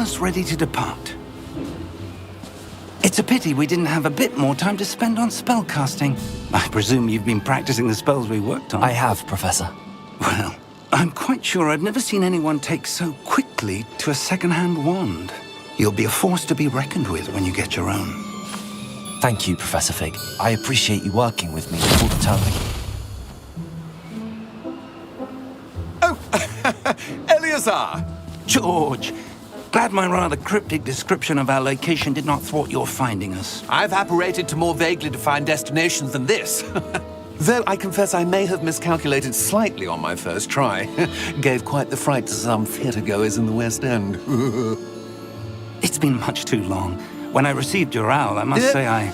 almost ready to depart. It's a pity we didn't have a bit more time to spend on spellcasting. I presume you've been practicing the spells we worked on. I have, Professor. Well, I'm quite sure I've never seen anyone take so quickly to a second-hand wand. You'll be a force to be reckoned with when you get your own. Thank you, Professor Fig. I appreciate you working with me all the time. Oh, Eleazar! George! Glad my rather cryptic description of our location did not thwart your finding us. I've apparated to more vaguely defined destinations than this. Though I confess I may have miscalculated slightly on my first try. Gave quite the fright to some theatre-goers in the West End. It's been much too long. When I received your owl, I must say I...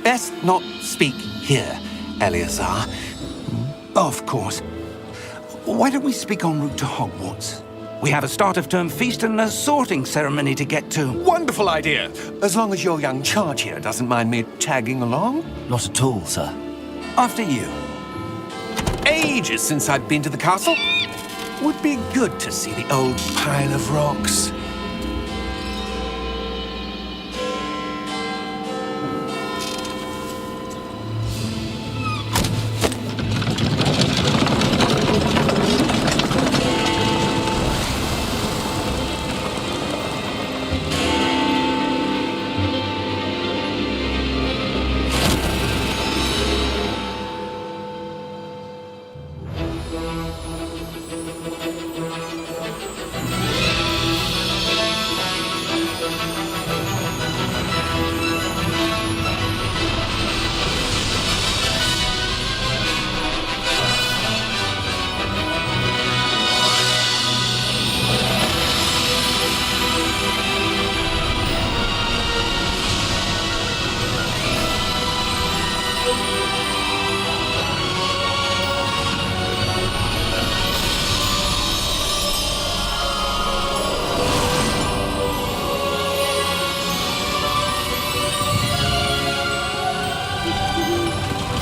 Best not speak here, Eleazar. Of course. Why don't we speak en route to Hogwarts? We have a start-of-term feast and a sorting ceremony to get to. Wonderful idea! As long as your young charge here doesn't mind me tagging along. Not at all, sir. After you. Ages since I've been to the castle. Would be good to see the old pile of rocks.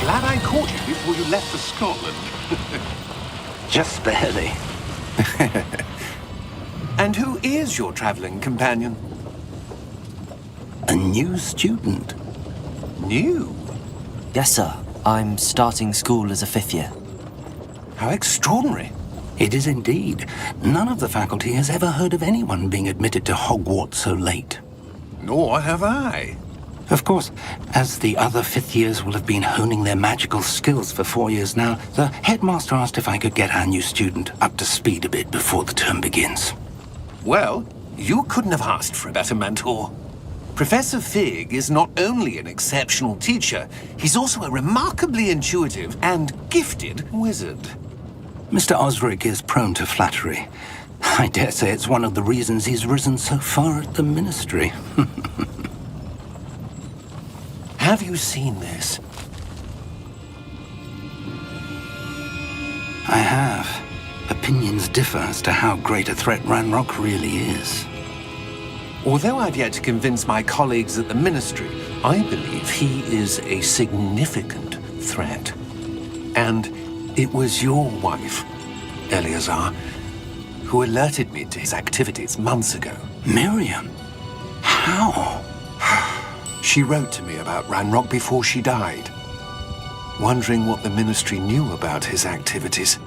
Glad I caught you before you left for Scotland. Just barely. And who is your traveling companion? A new student. New? Yes, sir. I'm starting school as a 5th year. How extraordinary. It is indeed. None of the faculty has ever heard of anyone being admitted to Hogwarts so late. Nor have I. Of course, as the other 5th years will have been honing their magical skills for 4 years now, the headmaster asked if I could get our new student up to speed a bit before the term begins. Well, you couldn't have asked for a better mentor. Professor Fig is not only an exceptional teacher, he's also a remarkably intuitive and gifted wizard. Mr. Osric is prone to flattery. I dare say it's one of the reasons he's risen so far at the Ministry. Have you seen this? I have. Opinions differ as to how great a threat Ranrock really is. Although I've yet to convince my colleagues at the Ministry, I believe he is a significant threat. And it was your wife, Eleazar, who alerted me to his activities months ago. Miriam? How? She wrote to me about Ranrock before she died, wondering what the Ministry knew about his activities.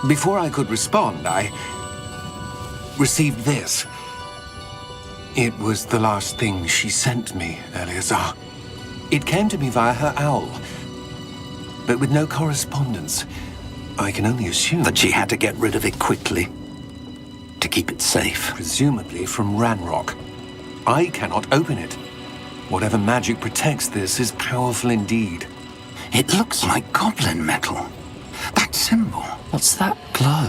Before I could respond, I received this. It was the last thing she sent me, Eleazar. It came to me via her owl, but with no correspondence. I can only assume That she had to get rid of it quickly, to keep it safe. presumably from Ranrock. I cannot open it. Whatever magic protects this is powerful indeed. It looks like goblin metal. That symbol. What's that glow?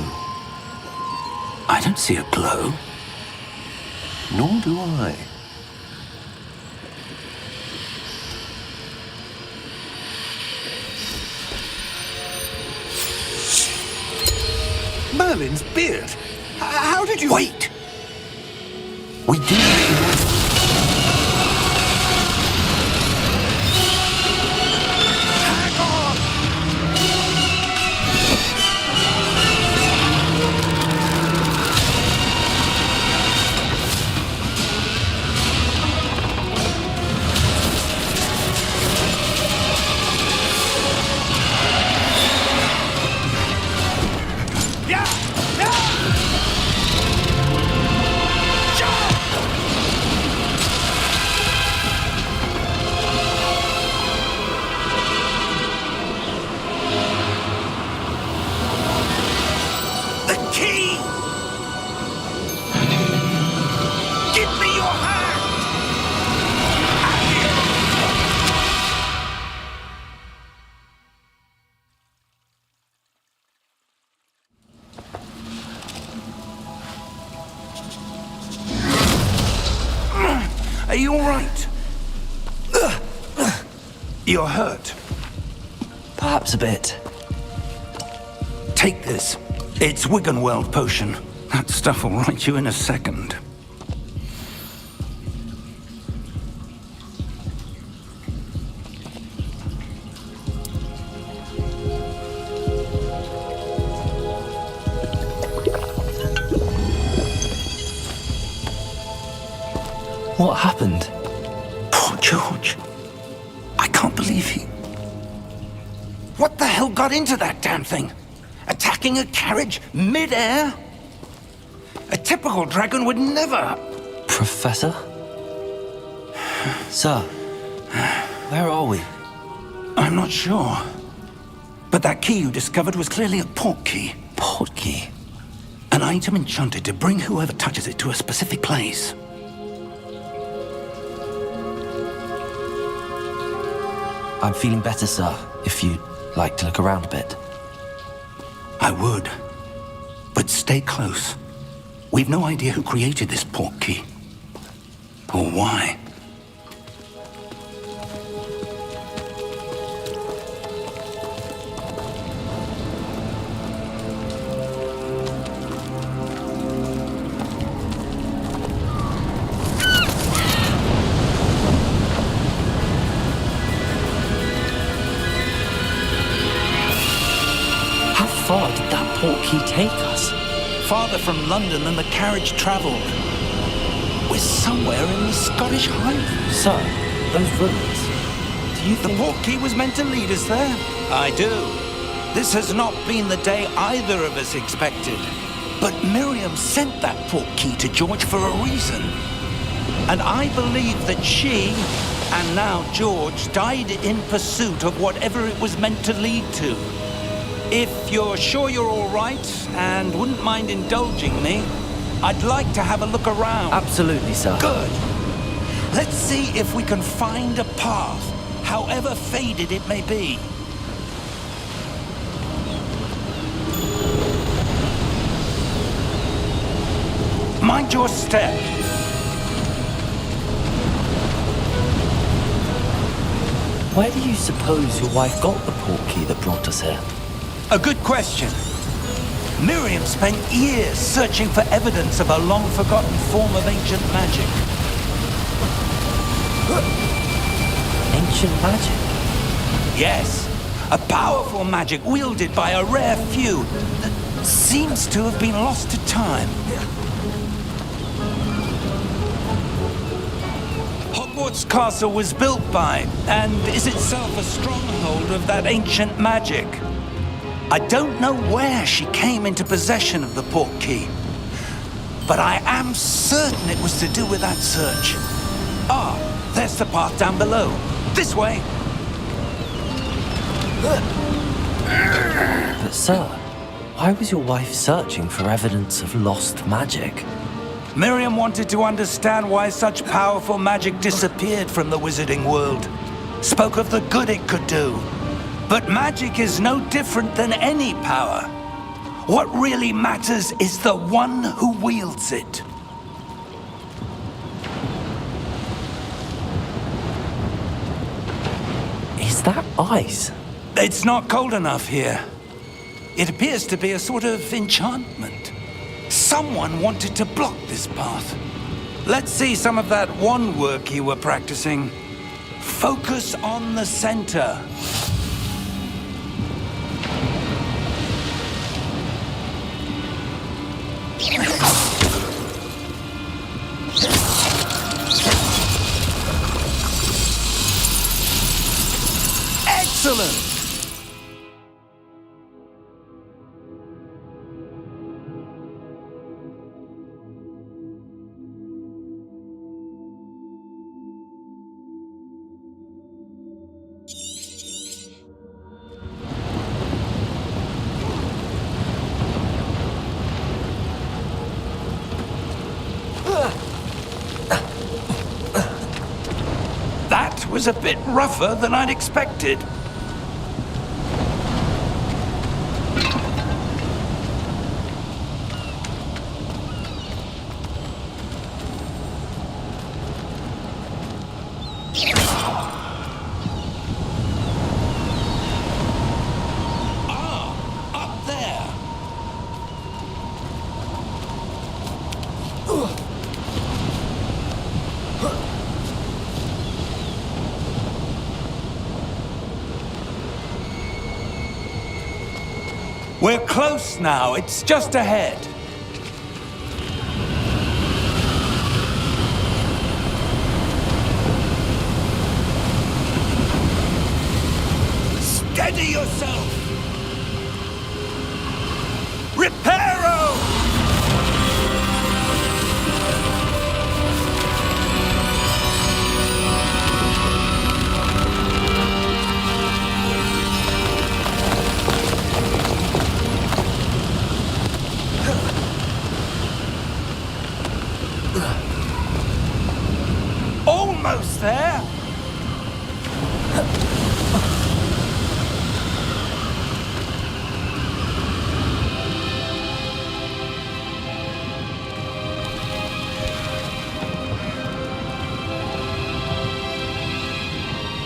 I don't see a glow. Nor do I. Merlin's beard! How did you... Wait! We do. Are you all right? You're hurt. Perhaps a bit. Take this. It's Wiggenweld potion. That stuff will right you in a second. What happened? Poor George. I can't believe he... What the hell got into that damn thing? Attacking a carriage mid-air? A typical dragon would never... Professor? Sir, where are we? I'm not sure. But that key you discovered was clearly a port key. Port key? An item enchanted to bring whoever touches it to a specific place. I'm feeling better, sir, if you'd like to look around a bit. I would. But stay close. We've no idea who created this port key. Or why. How far did that port key take us? Farther from London than the carriage travelled. We're somewhere in the Scottish Highlands. Sir, those ruins. Do you The think... port key was meant to lead us there? I do. This has not been the day either of us expected. But Miriam sent that port key to George for a reason. And I believe that she, and now George, died in pursuit of whatever it was meant to lead to. If you're sure you're all right and wouldn't mind indulging me, I'd like to have a look around. Absolutely, sir. Good. Let's see if we can find a path, however faded it may be. Mind your step. Where do you suppose your wife got the port key that brought us here? A good question. Miriam spent years searching for evidence of a long-forgotten form of ancient magic. Ancient magic? Yes, a powerful magic wielded by a rare few that seems to have been lost to time. Hogwart's castle was built by, and is itself a stronghold of that ancient magic. I don't know where she came into possession of the port key, but I am certain it was to do with that search. Ah, there's the path down below. This way. But sir, why was your wife searching for evidence of lost magic? Miriam wanted to understand why such powerful magic disappeared from the wizarding world. Spoke of the good it could do. But magic is no different than any power. What really matters is the one who wields it. Is that ice? It's not cold enough here. It appears to be a sort of enchantment. Someone wanted to block this path. Let's see some of that wand work you were practicing. Focus on the center. Excellent! That was a bit rougher than I'd expected. We're close now. It's just ahead. Steady yourself! Reparo! Almost there!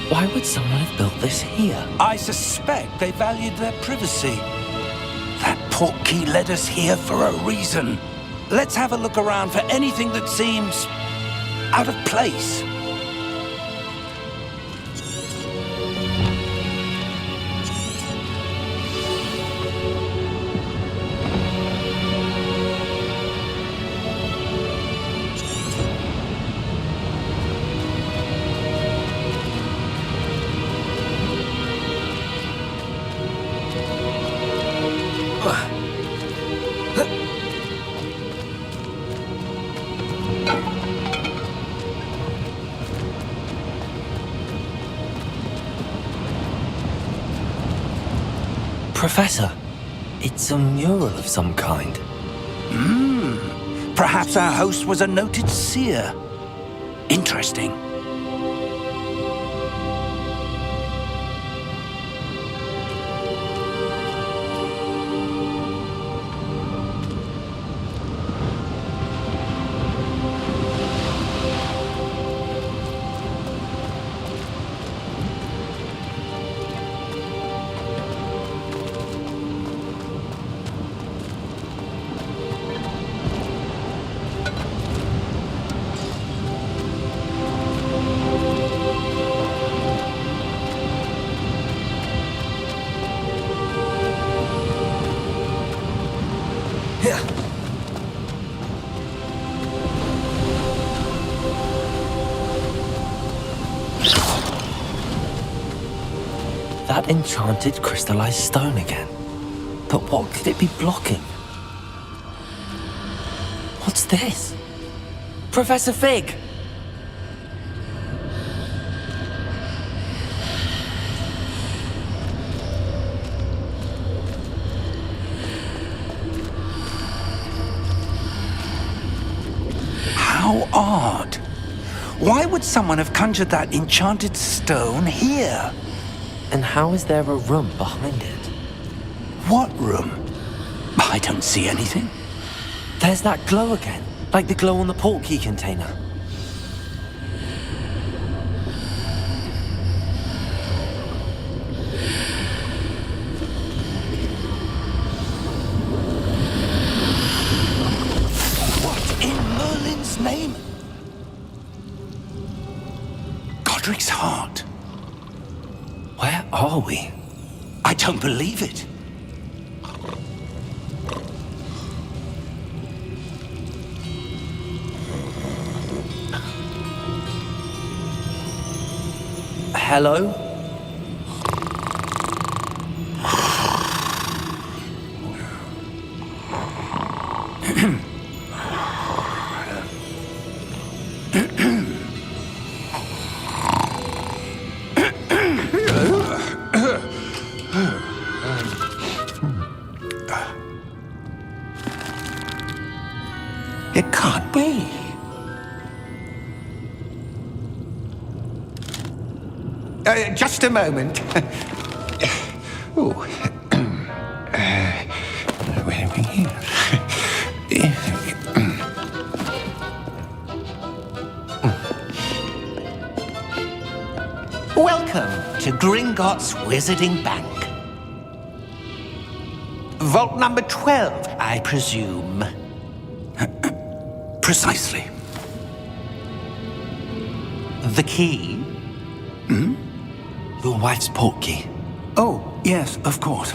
Why would someone have built this here? I suspect they valued their privacy. That portkey led us here for a reason. Let's have a look around for anything that seems out of place. Professor, it's a mural of some kind. Perhaps our host was a noted seer. Interesting. That enchanted crystallized stone again. But what could it be blocking? What's this? Professor Fig! How odd. Why would someone have conjured that enchanted stone here? And how is there a room behind it? What room? I don't see anything. There's that glow again, like the glow on the portkey container. What in Merlin's name? Godric's heart. Where are we? I don't believe it. Hello? It can't be. Just a moment. Oh. Where are we here? Welcome to Gringotts Wizarding Bank. Vault number 12, I presume. Precisely. The key? Your wife's portkey. Oh, yes, of course.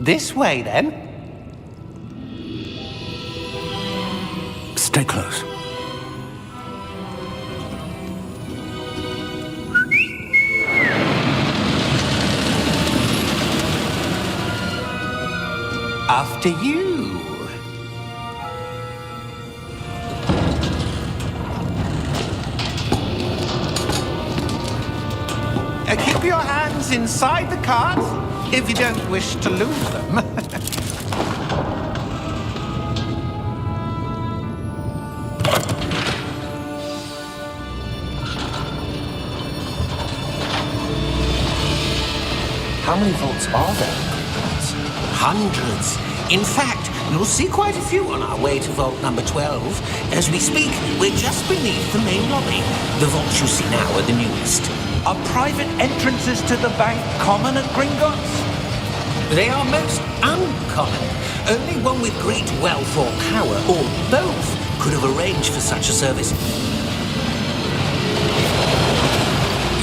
This way, then. Stay close. After you. Keep your hands inside the cart if you don't wish to lose them. How many vaults are there? Hundreds. In fact, you'll see quite a few on our way to vault number 12. As we speak, we're just beneath the main lobby. The vaults you see now are the newest. Are private entrances to the bank common at Gringotts? They are most uncommon. Only one with great wealth or power, or both, could have arranged for such a service.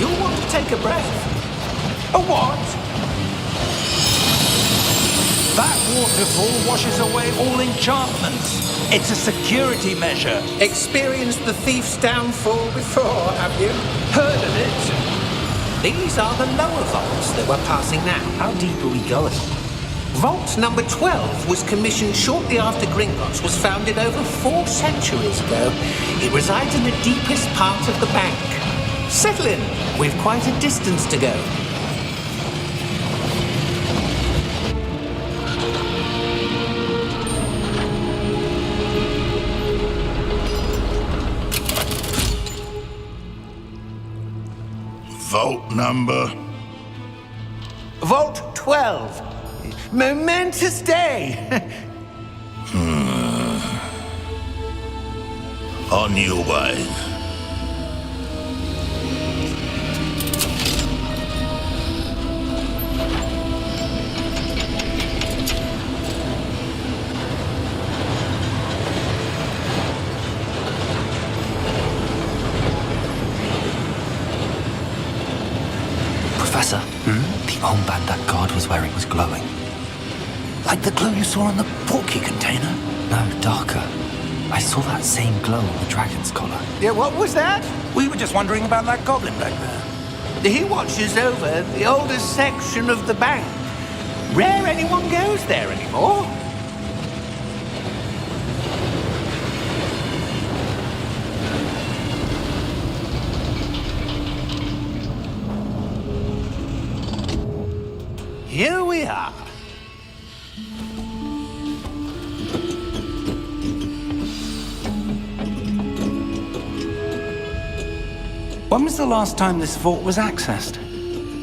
You'll want to take a breath. A what? That waterfall washes away all enchantments. It's a security measure. Experienced the thief's downfall before, have you? Heard of it? These are the lower vaults that we're passing now. How deep are we going? Vault number 12 was commissioned shortly after Gringotts was founded over 4 centuries ago. It resides in the deepest part of the bank. Settle in. We've quite a distance to go. Vault number? Vault 12. Momentous day. On your way. Professor, the armband that guard was wearing was glowing. Like the glow you saw on the portkey container? No, darker. I saw that same glow on the dragon's collar. Yeah, what was that? We were just wondering about that goblin back there. He watches over the oldest section of the bank. Rare anyone goes there anymore. Here we are. When was the last time this vault was accessed?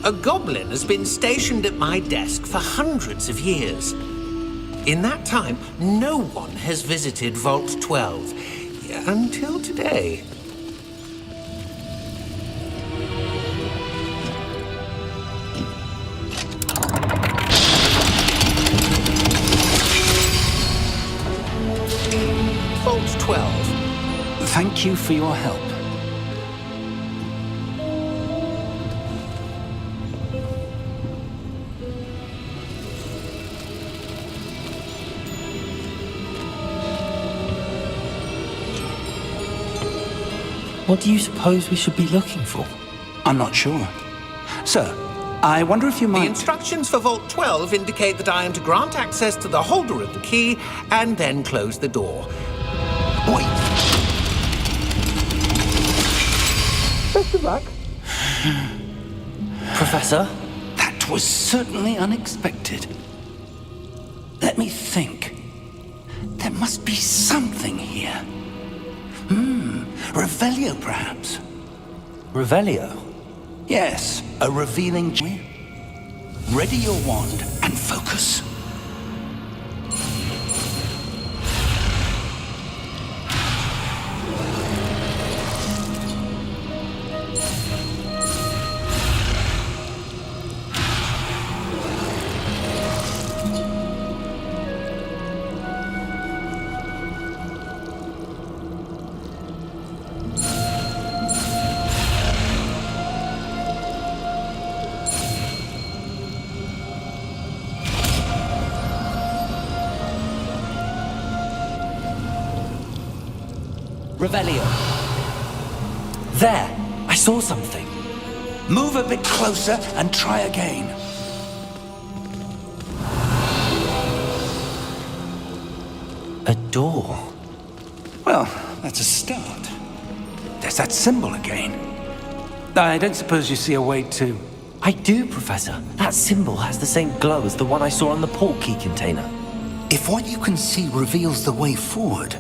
A goblin has been stationed at my desk for hundreds of years. In that time, no one has visited Vault 12 until today. Vault 12. Thank you for your help. What do you suppose we should be looking for? I'm not sure. Sir, I wonder if you The might... instructions for Vault 12 indicate that I am to grant access to the holder of the key and then close the door. Wait! Best of luck. Professor? That was certainly unexpected. Let me think. There must be something here. Revelio, perhaps? Revelio? Yes, a revealing... Ready your wand and focus. Revelio. There! I saw something. Move a bit closer and try again. A door. Well, that's a start. There's that symbol again. I don't suppose you see a way to... I do, Professor. That symbol has the same glow as the one I saw on the portkey container. If what you can see reveals the way forward,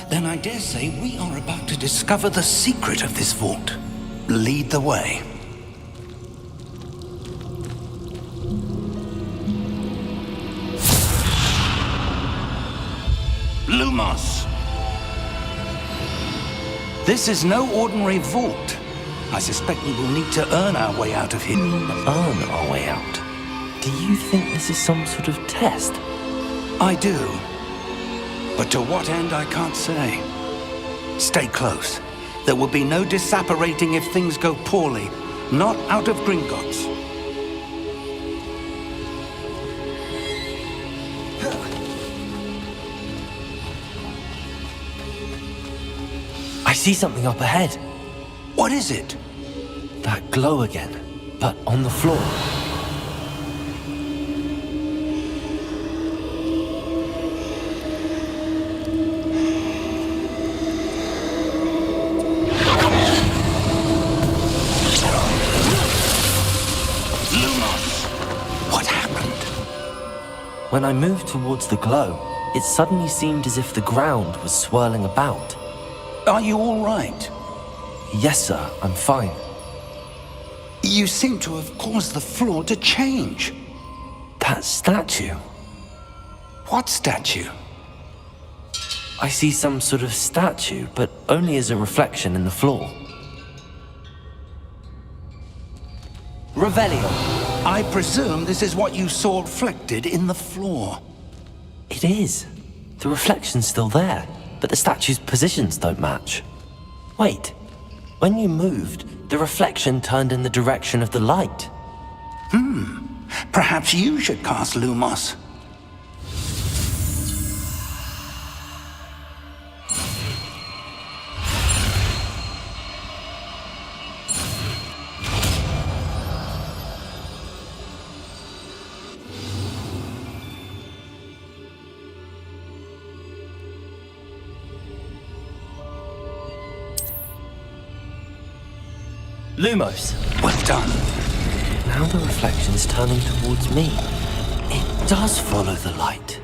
then I dare say we are about to discover the secret of this vault. Lead the way. Lumos! This is no ordinary vault. I suspect we will need to earn our way out of here. Earn our way out? Do you think this is some sort of test? I do. But to what end, I can't say. Stay close. There will be no disapparating if things go poorly. Not out of Gringotts. I see something up ahead. What is it? That glow again, but on the floor. Lumos! What happened? When I moved towards the glow, it suddenly seemed as if the ground was swirling about. Are you all right? Yes, sir, I'm fine. You seem to have caused the floor to change. That statue. What statue? I see some sort of statue, but only as a reflection in the floor. Revelio. I presume this is what you saw reflected in the floor. It is. The reflection's still there, but the statue's positions don't match. Wait. When you moved, the reflection turned in the direction of the light. Perhaps you should cast Lumos. Lumos. Well done. Now the reflection's turning towards me. It does follow the light.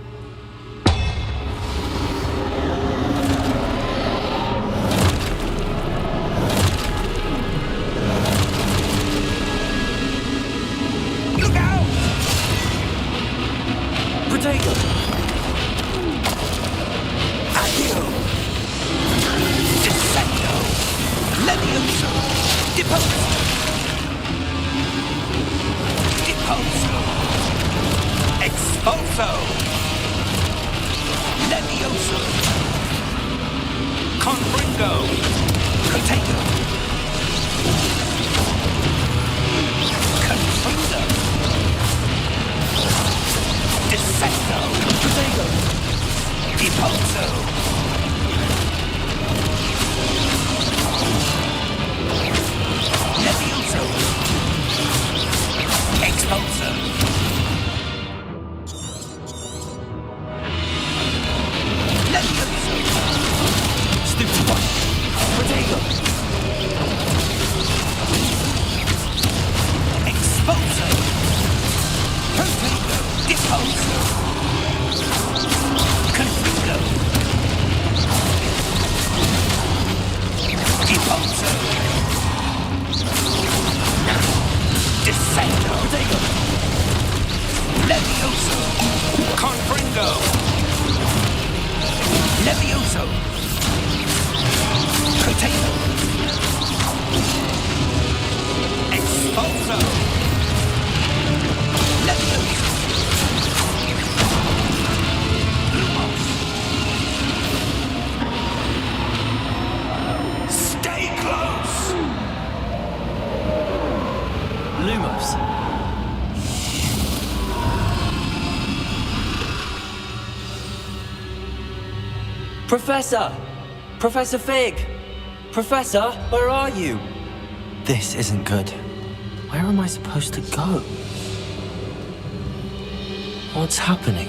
Look out! Protego! Addio! Descendo! Levioso! Deposo! Deposo! Expulso! Levioso! Confringo! Protego! Confringo! Descendo! Protego! Deposo! Levioso! Expulso! Levioso! Stupid one! Protego! Expulso! Protego! Deposo! Confringo! Deposo! Descendo! Protego! Levioso! Confringo! Levioso! Protego! Expulso! Levioso! Lumos! Stay close! Lumos. Professor! Professor Fig! Professor, where are you? This isn't good. Where am I supposed to go? What's happening?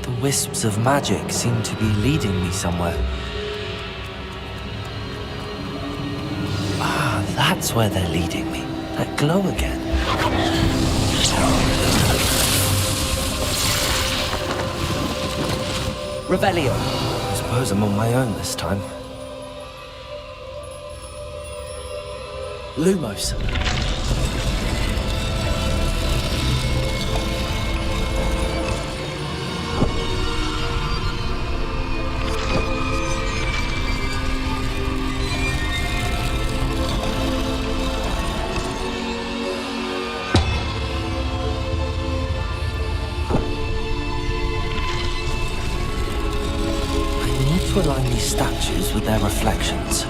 The wisps of magic seem to be leading me somewhere. Ah, that's where they're leading me. That glow again. Revelio. I suppose I'm on my own this time. Lumos. To align these statues with their reflections.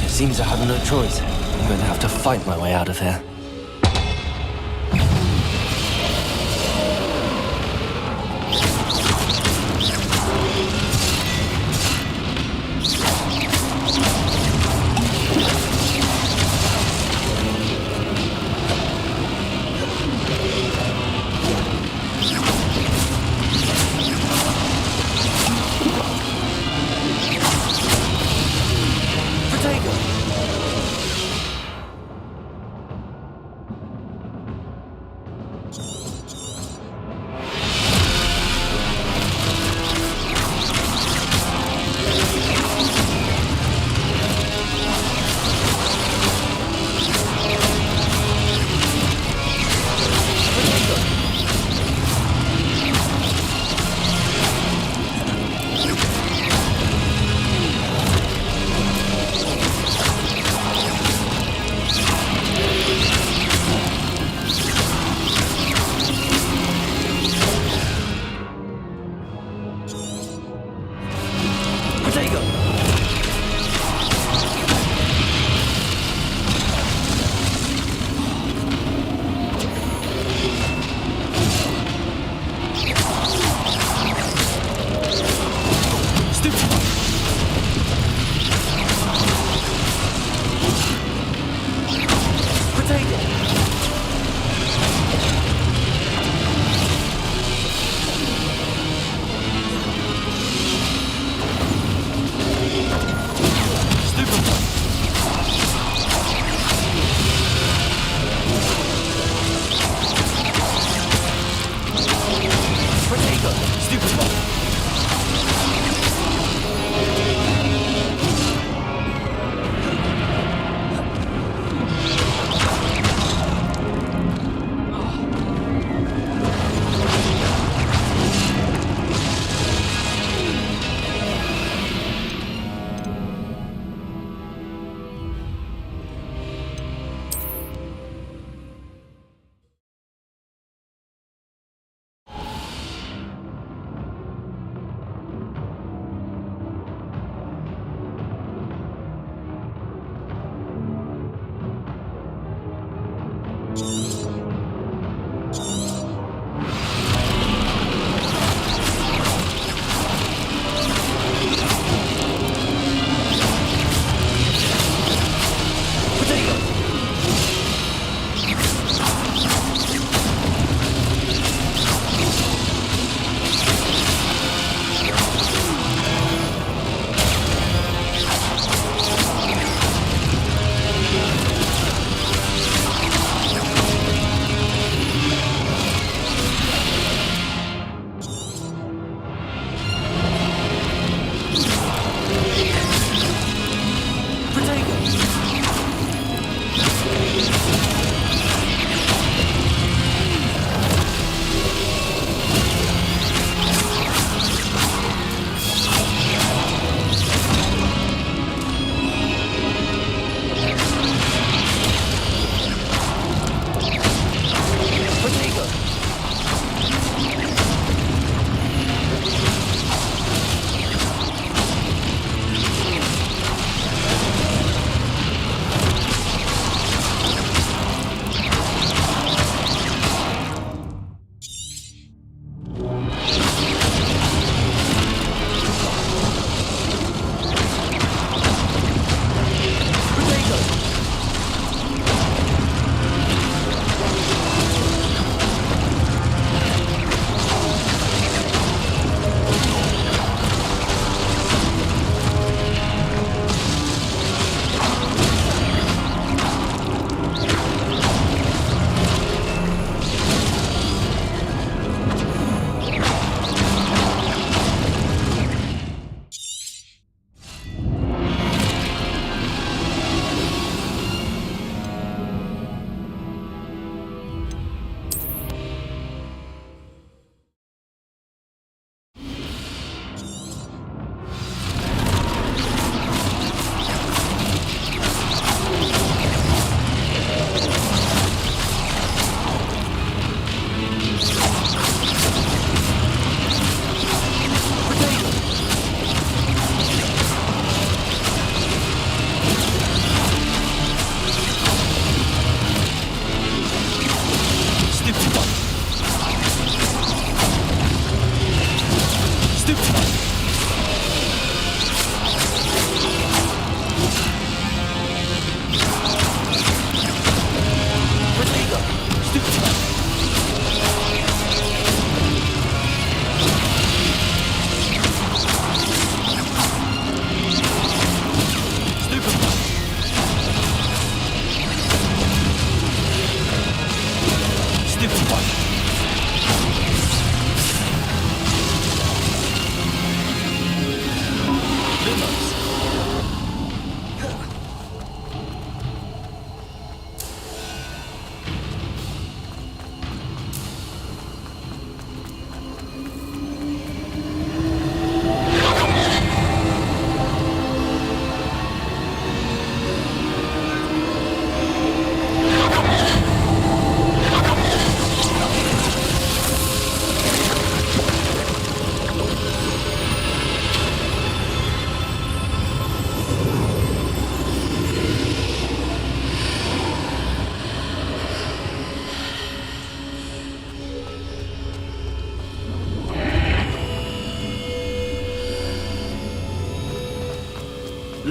It seems I have no choice. I'm going to have to fight my way out of here.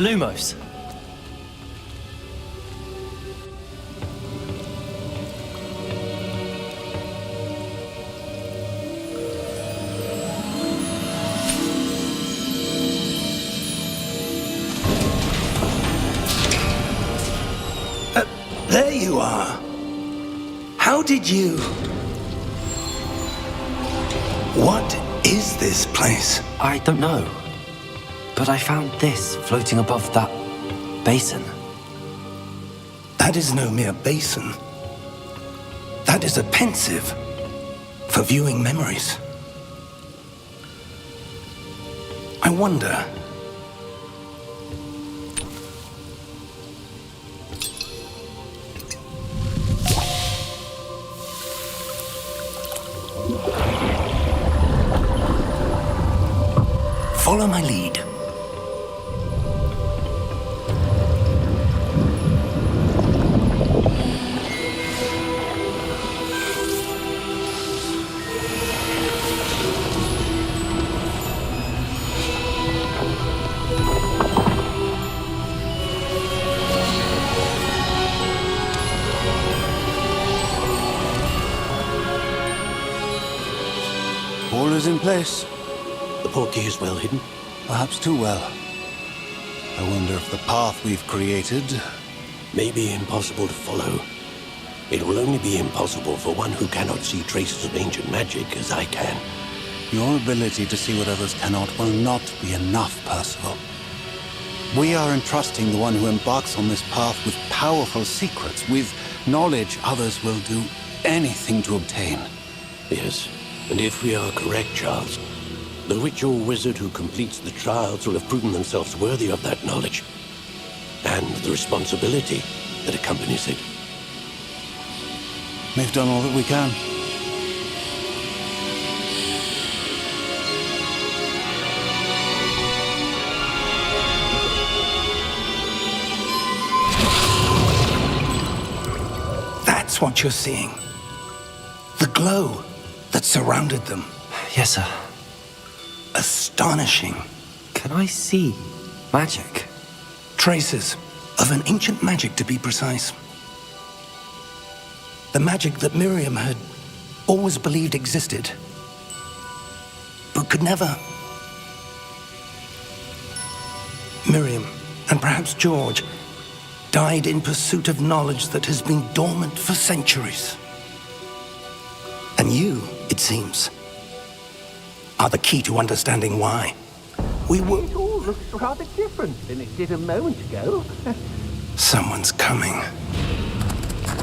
Lumos. There you are. How did you... What is this place? I don't know. But I found this floating above that basin. That is no mere basin. That is a pensive for viewing memories. I wonder... Follow my lead. All is in place. The portkey is well hidden. Perhaps too well. I wonder if the path we've created... May be impossible to follow. It will only be impossible for one who cannot see traces of ancient magic as I can. Your ability to see what others cannot will not be enough, Percival. We are entrusting the one who embarks on this path with powerful secrets, with knowledge others will do anything to obtain. Yes, and if we are correct, Charles, the witch or wizard who completes the trials will have proven themselves worthy of that knowledge, and the responsibility that accompanies it. We've done all that we can. That's what you're seeing. The glow that surrounded them. Yes, sir. Astonishing. Can I see magic? Traces of an ancient magic, to be precise. The magic that Miriam had always believed existed, but could never. Miriam, and perhaps George, died in pursuit of knowledge that has been dormant for centuries. And you, it seems, are the key to understanding why. We were... It all looks rather different than it did a moment ago. Someone's coming.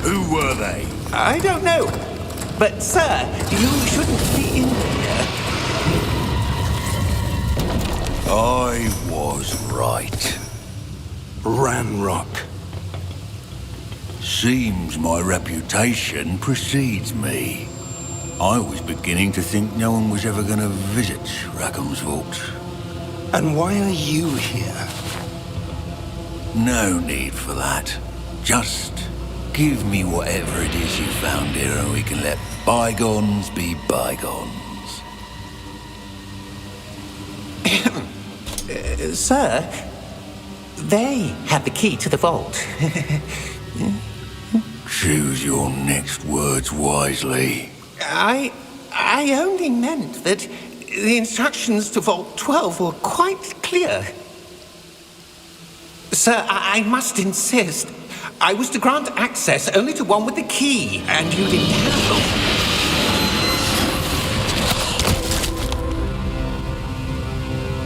Who were they? I don't know. But, sir, you shouldn't be in here. I was right. Ranrock. Seems my reputation precedes me. I was beginning to think no one was ever going to visit Rackham's vault. And why are you here? No need for that. Just give me whatever it is you found here and we can let bygones be bygones. Sir, they have the key to the vault. Choose your next words wisely. I only meant that the instructions to Vault 12 were quite clear. Sir, I must insist. I was to grant access only to one with the key, and you didn't have them.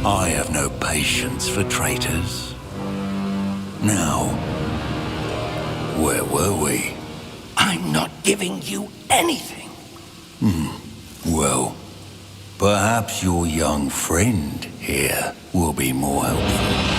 I have no patience for traitors. Now, where were we? I'm not giving you anything. Well, perhaps your young friend here will be more helpful.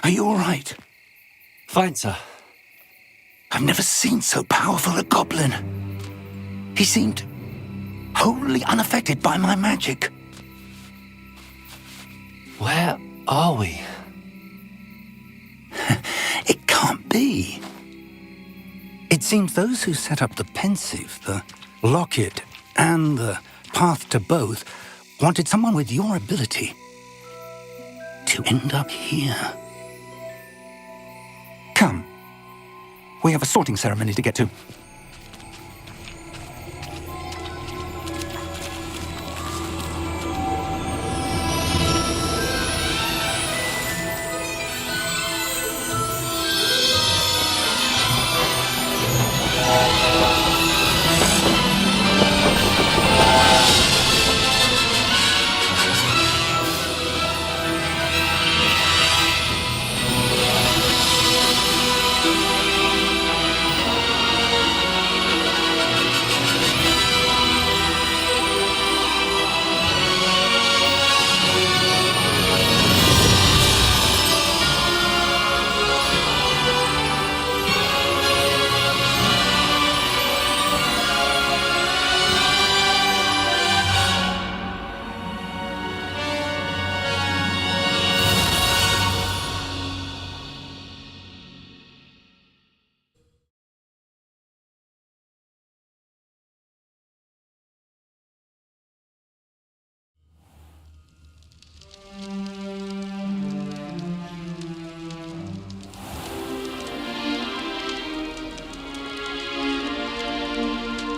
Are you all right? Fine, sir. I've never seen so powerful a goblin. He seemed wholly unaffected by my magic. Where are we? It can't be. It seems those who set up the pensive, the locket, and the path to both wanted someone with your ability to end up here. Come. We have a sorting ceremony to get to.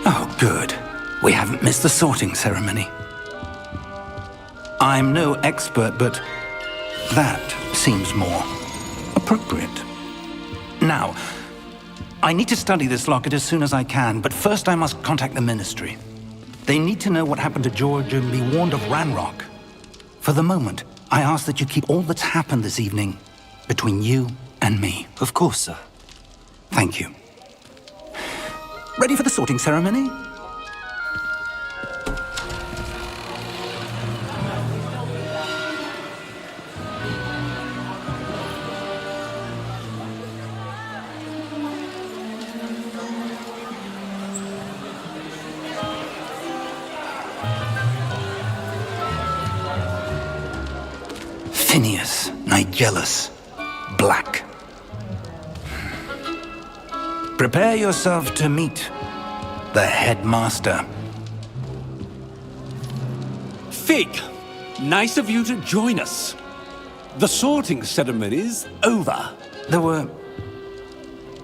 Oh, good. We haven't missed the sorting ceremony. I'm no expert, but that seems more appropriate. Now, I need to study this locket as soon as I can, but first I must contact the Ministry. They need to know what happened to George and be warned of Ranrock. For the moment, I ask that you keep all that's happened this evening between you and me. Of course, sir. Thank you. Ready for the sorting ceremony? Phineas, Nigellus, Black. Prepare yourself to meet the headmaster. Fig, nice of you to join us. The sorting ceremony's over. There were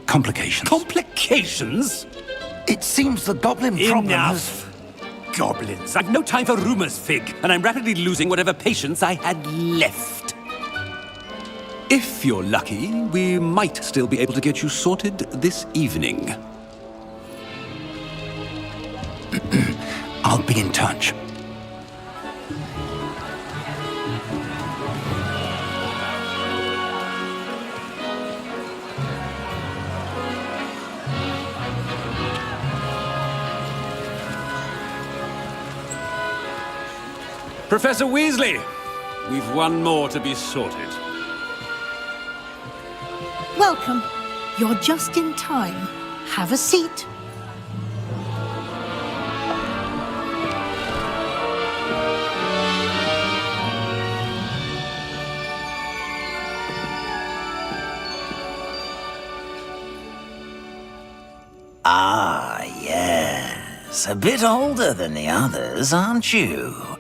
complications. Complications? It seems the goblin problem has... Enough! Goblins. I've no time for rumors, Fig, and I'm rapidly losing whatever patience I had left. If you're lucky, we might still be able to get you sorted this evening. I'll be in touch. Professor Weasley, we've one more to be sorted. Welcome. You're just in time. Have a seat. Ah, yes. A bit older than the others, aren't you?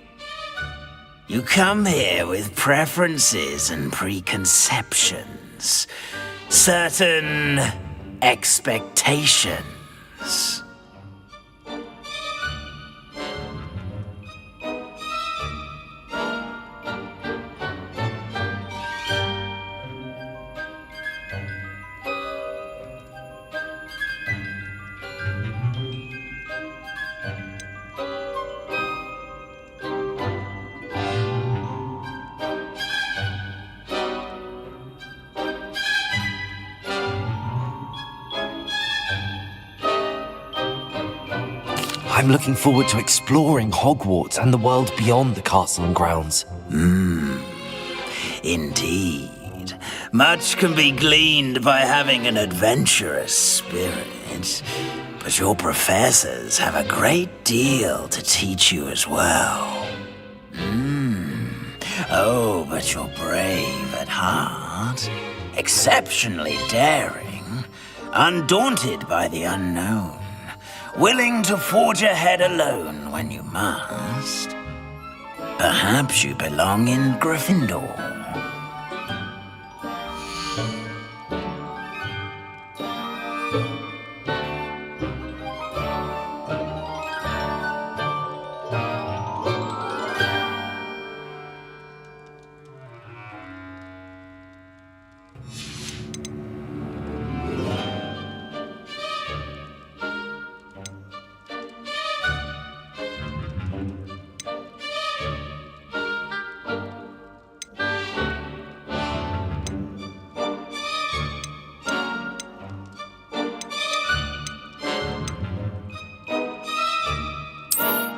You come here with preferences and preconceptions. Certain expectations. I'm looking forward to exploring Hogwarts and the world beyond the castle and grounds. Indeed. said, much can be gleaned by having an adventurous spirit. But your professors have a great deal to teach you as well. Oh, but you're brave at heart, exceptionally daring, undaunted by the unknown, willing to forge ahead alone when you must. Perhaps you belong in Gryffindor.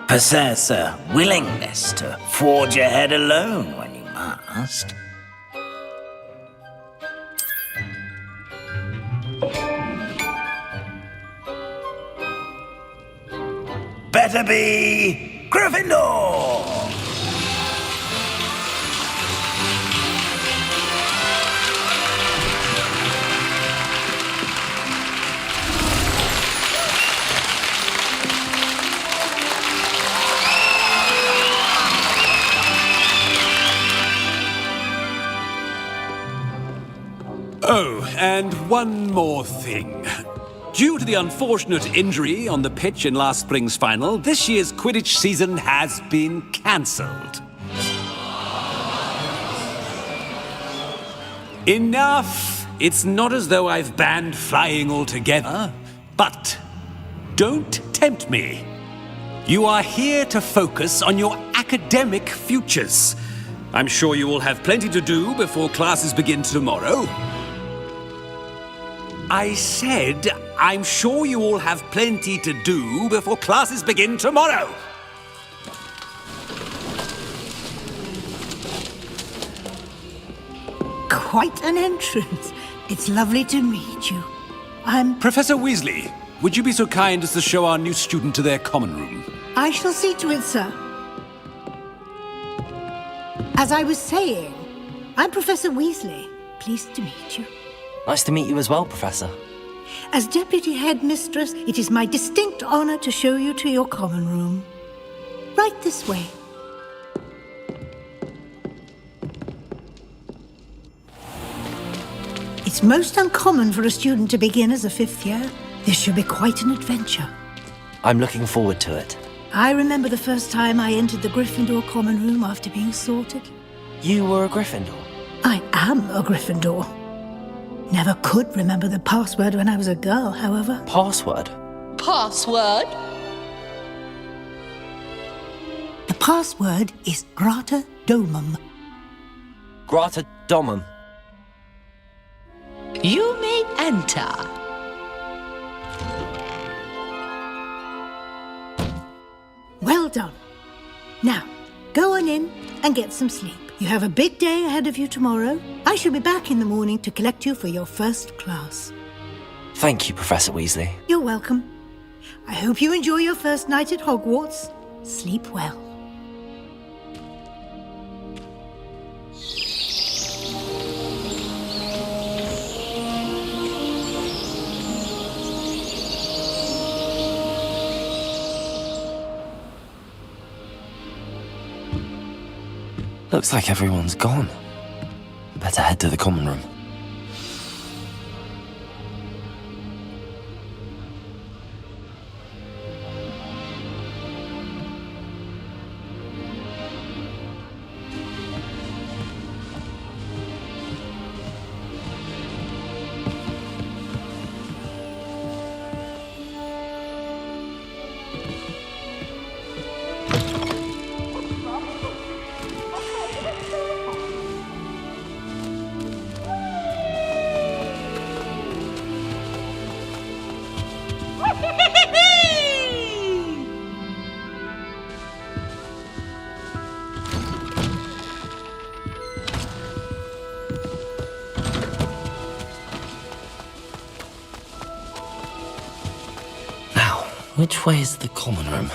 Possess a willingness to forge ahead alone when you must. Better be Gryffindor! Oh, and one more thing. Due to the unfortunate injury on the pitch in last spring's final, this year's Quidditch season has been cancelled. Enough! It's not as though I've banned flying altogether, but don't tempt me. You are here to focus on your academic futures. I'm sure you will have plenty to do before classes begin tomorrow. I said, I'm sure you all have plenty to do before classes begin tomorrow. Quite an entrance. It's lovely to meet you. I'm... Professor Weasley, would you be so kind as to show our new student to their common room? I shall see to it, sir. As I was saying, I'm Professor Weasley. Pleased to meet you. Nice to meet you as well, Professor. As Deputy Headmistress, it is my distinct honor to show you to your common room. Right this way. It's most uncommon for a student to begin as a fifth year. This should be quite an adventure. I'm looking forward to it. I remember the first time I entered the Gryffindor common room after being sorted. You were a Gryffindor? I am a Gryffindor. Never could remember the password when I was a girl, however. Password? Password? The password is Grata Domum. Grata Domum. You may enter. Well done. Now, go on in and get some sleep. You have a big day ahead of you tomorrow. I shall be back in the morning to collect you for your first class. Thank you, Professor Weasley. You're welcome. I hope you enjoy your first night at Hogwarts. Sleep well. Looks like everyone's gone. Better head to the common room. Which way is the common room?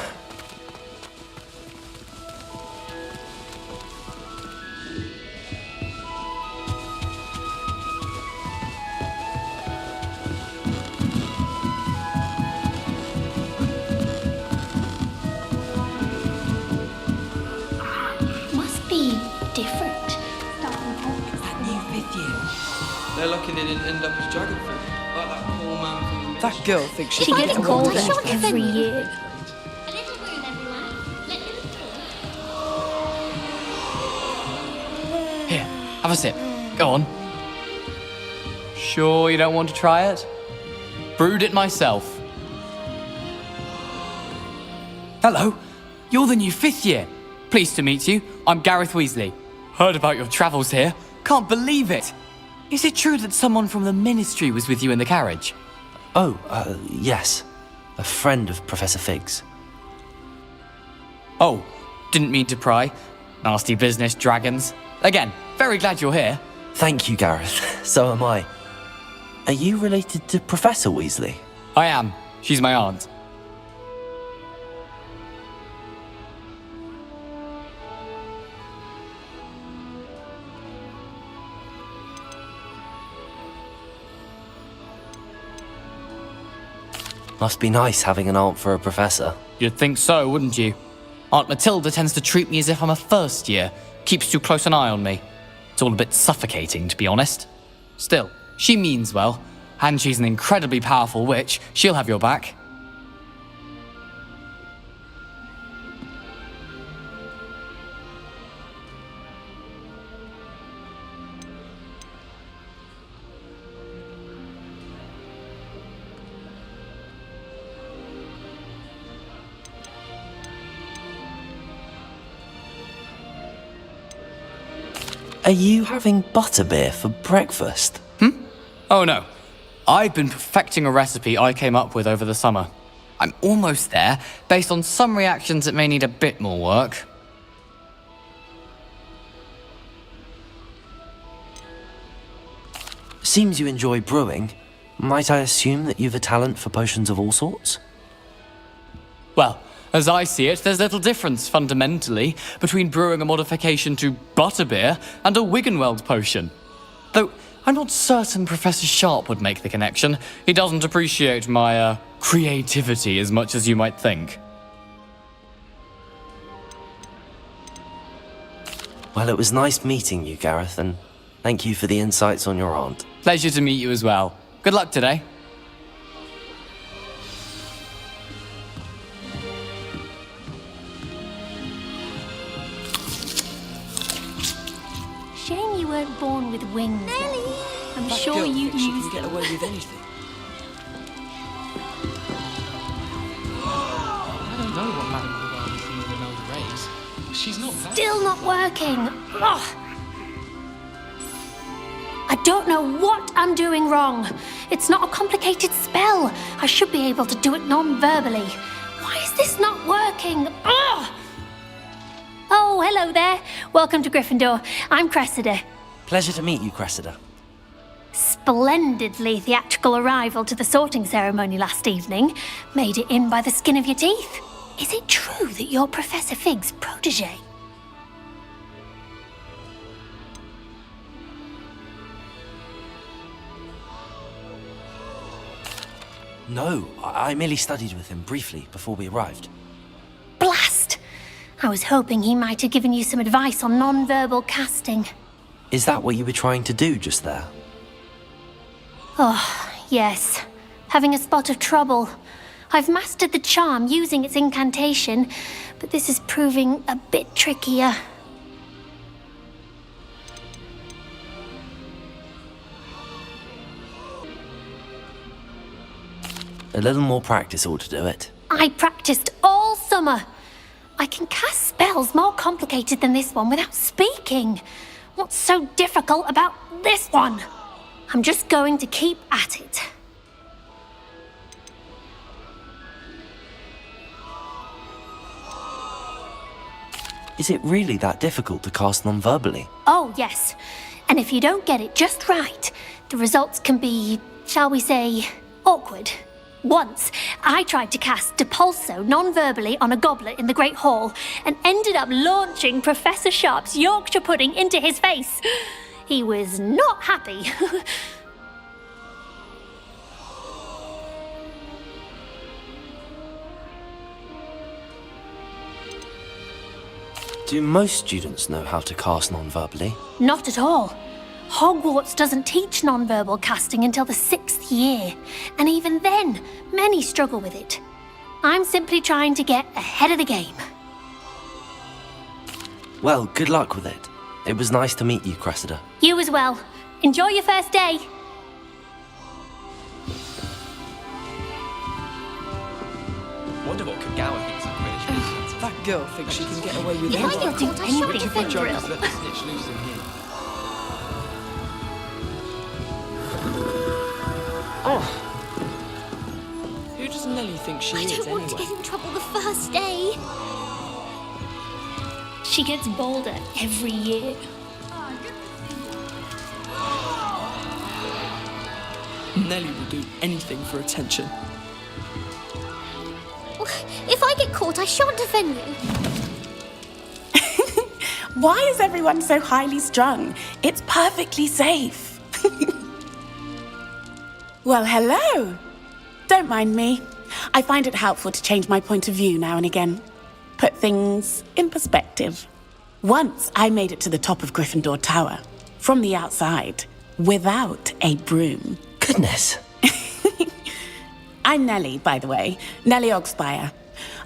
Must be different. That new fifth year. They're lucky they didn't end up as dragonfly, like that poor man from... That girl thinks she can get called away with it. every year. Here, have a sip. Go on. Sure you don't want to try it? Brewed it myself. Hello, you're the new fifth year. Pleased to meet you. I'm Gareth Weasley. Heard about your travels here. Can't believe it. Is it true that someone from the Ministry was with you in the carriage? Oh, yes. A friend of Professor Fig's. Oh, didn't mean to pry. Nasty business, dragons. Again, very glad you're here. Thank you, Gareth. So am I. Are you related to Professor Weasley? I am. She's my aunt. Must be nice having an aunt for a professor. You'd think so, wouldn't you? Aunt Matilda tends to treat me as if I'm a first year. Keeps too close an eye on me. It's all a bit suffocating, to be honest. Still, she means well. And she's an incredibly powerful witch. She'll have your back. Are you having butterbeer for breakfast? Oh no. I've been perfecting a recipe I came up with over the summer. I'm almost there, based on some reactions that may need a bit more work. Seems you enjoy brewing. Might I assume that you've a talent for potions of all sorts? Well, as I see it, there's little difference, fundamentally, between brewing a modification to butterbeer and a Wiggenweld potion. Though, I'm not certain Professor Sharp would make the connection. He doesn't appreciate my, creativity as much as you might think. Well, it was nice meeting you, Gareth, and thank you for the insights on your aunt. Pleasure to meet you as well. Good luck today. Shame you weren't born with wings. Nelly! I'm That sure girl you'd thinks she use can get them. away with anything. I don't know what Madame Hogwart is using in those rays. She's not that. Still not working. Ugh. I don't know what I'm doing wrong. It's not a complicated spell. I should be able to do it non-verbally. Why is this not working? Ugh. Oh, hello there. Welcome to Gryffindor. I'm Cressida. Pleasure to meet you, Cressida. Splendidly theatrical arrival to the sorting ceremony last evening. Made it in by the skin of your teeth. Is it true that you're Professor Fig's protege? No, I merely studied with him briefly before we arrived. Blast! I was hoping he might have given you some advice on non-verbal casting. Is that what you were trying to do just there? Oh, yes. Having a spot of trouble. I've mastered the charm using its incantation, but this is proving a bit trickier. A little more practice ought to do it. I practiced all summer. I can cast spells more complicated than this one without speaking. What's so difficult about this one? I'm just going to keep at it. Is it really that difficult to cast non-verbally? Oh, yes. And if you don't get it just right, the results can be, shall we say, awkward. Once, I tried to cast Depulso non-verbally on a goblet in the Great Hall and ended up launching Professor Sharp's Yorkshire pudding into his face. He was not happy. Do most students know how to cast non-verbally? Not at all. Hogwarts doesn't teach non-verbal casting until the 6th year, and even then, many struggle with it. I'm simply trying to get ahead of the game. Well, good luck with it. It was nice to meet you, Cressida. You as well. Enjoy your first day. Wonder what Kagawa thinks of Quidditch. That girl thinks she can get away with Yeah, anything. you'll do anything for a Joke thrill. has let the snitch loose in here. Who does Nellie think she is, I don't want anyway? to get in trouble the first day. She gets bolder every year. Nellie will do anything for attention. If I get caught, I shan't defend you. Why is everyone so highly strung? It's perfectly safe. Well, hello. Don't mind me. I find it helpful to change my point of view now and again. Put things in perspective. Once I made it to the top of Gryffindor Tower, from the outside, without a broom. Goodness. I'm Nellie, by the way. Nellie Ogspire.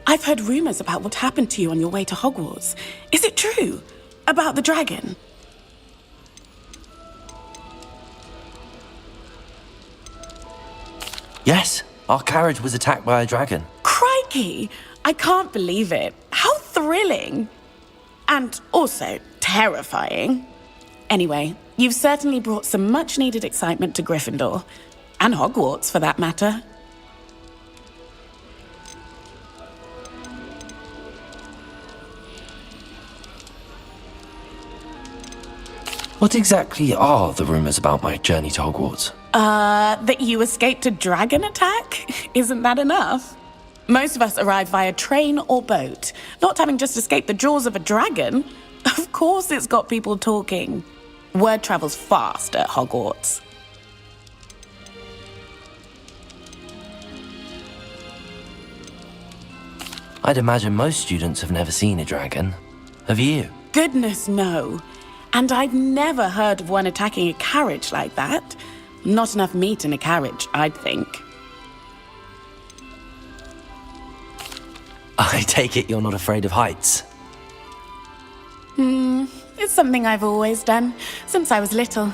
I've heard rumors about what happened to you on your way to Hogwarts. Is it true? About the dragon? Yes, our carriage was attacked by a dragon. Crikey! I can't believe it. How thrilling! And also terrifying. Anyway, you've certainly brought some much-needed excitement to Gryffindor. And Hogwarts, for that matter. What exactly are the rumors about my journey to Hogwarts? That you escaped a dragon attack? Isn't that enough? Most of us arrive via train or boat, not having just escaped the jaws of a dragon. Of course it's got people talking. Word travels fast at Hogwarts. I'd imagine most students have never seen a dragon. Have you? Goodness, no. And I've never heard of one attacking a carriage like that. Not enough meat in a carriage, I'd think. I take it you're not afraid of heights. It's something I've always done, since I was little.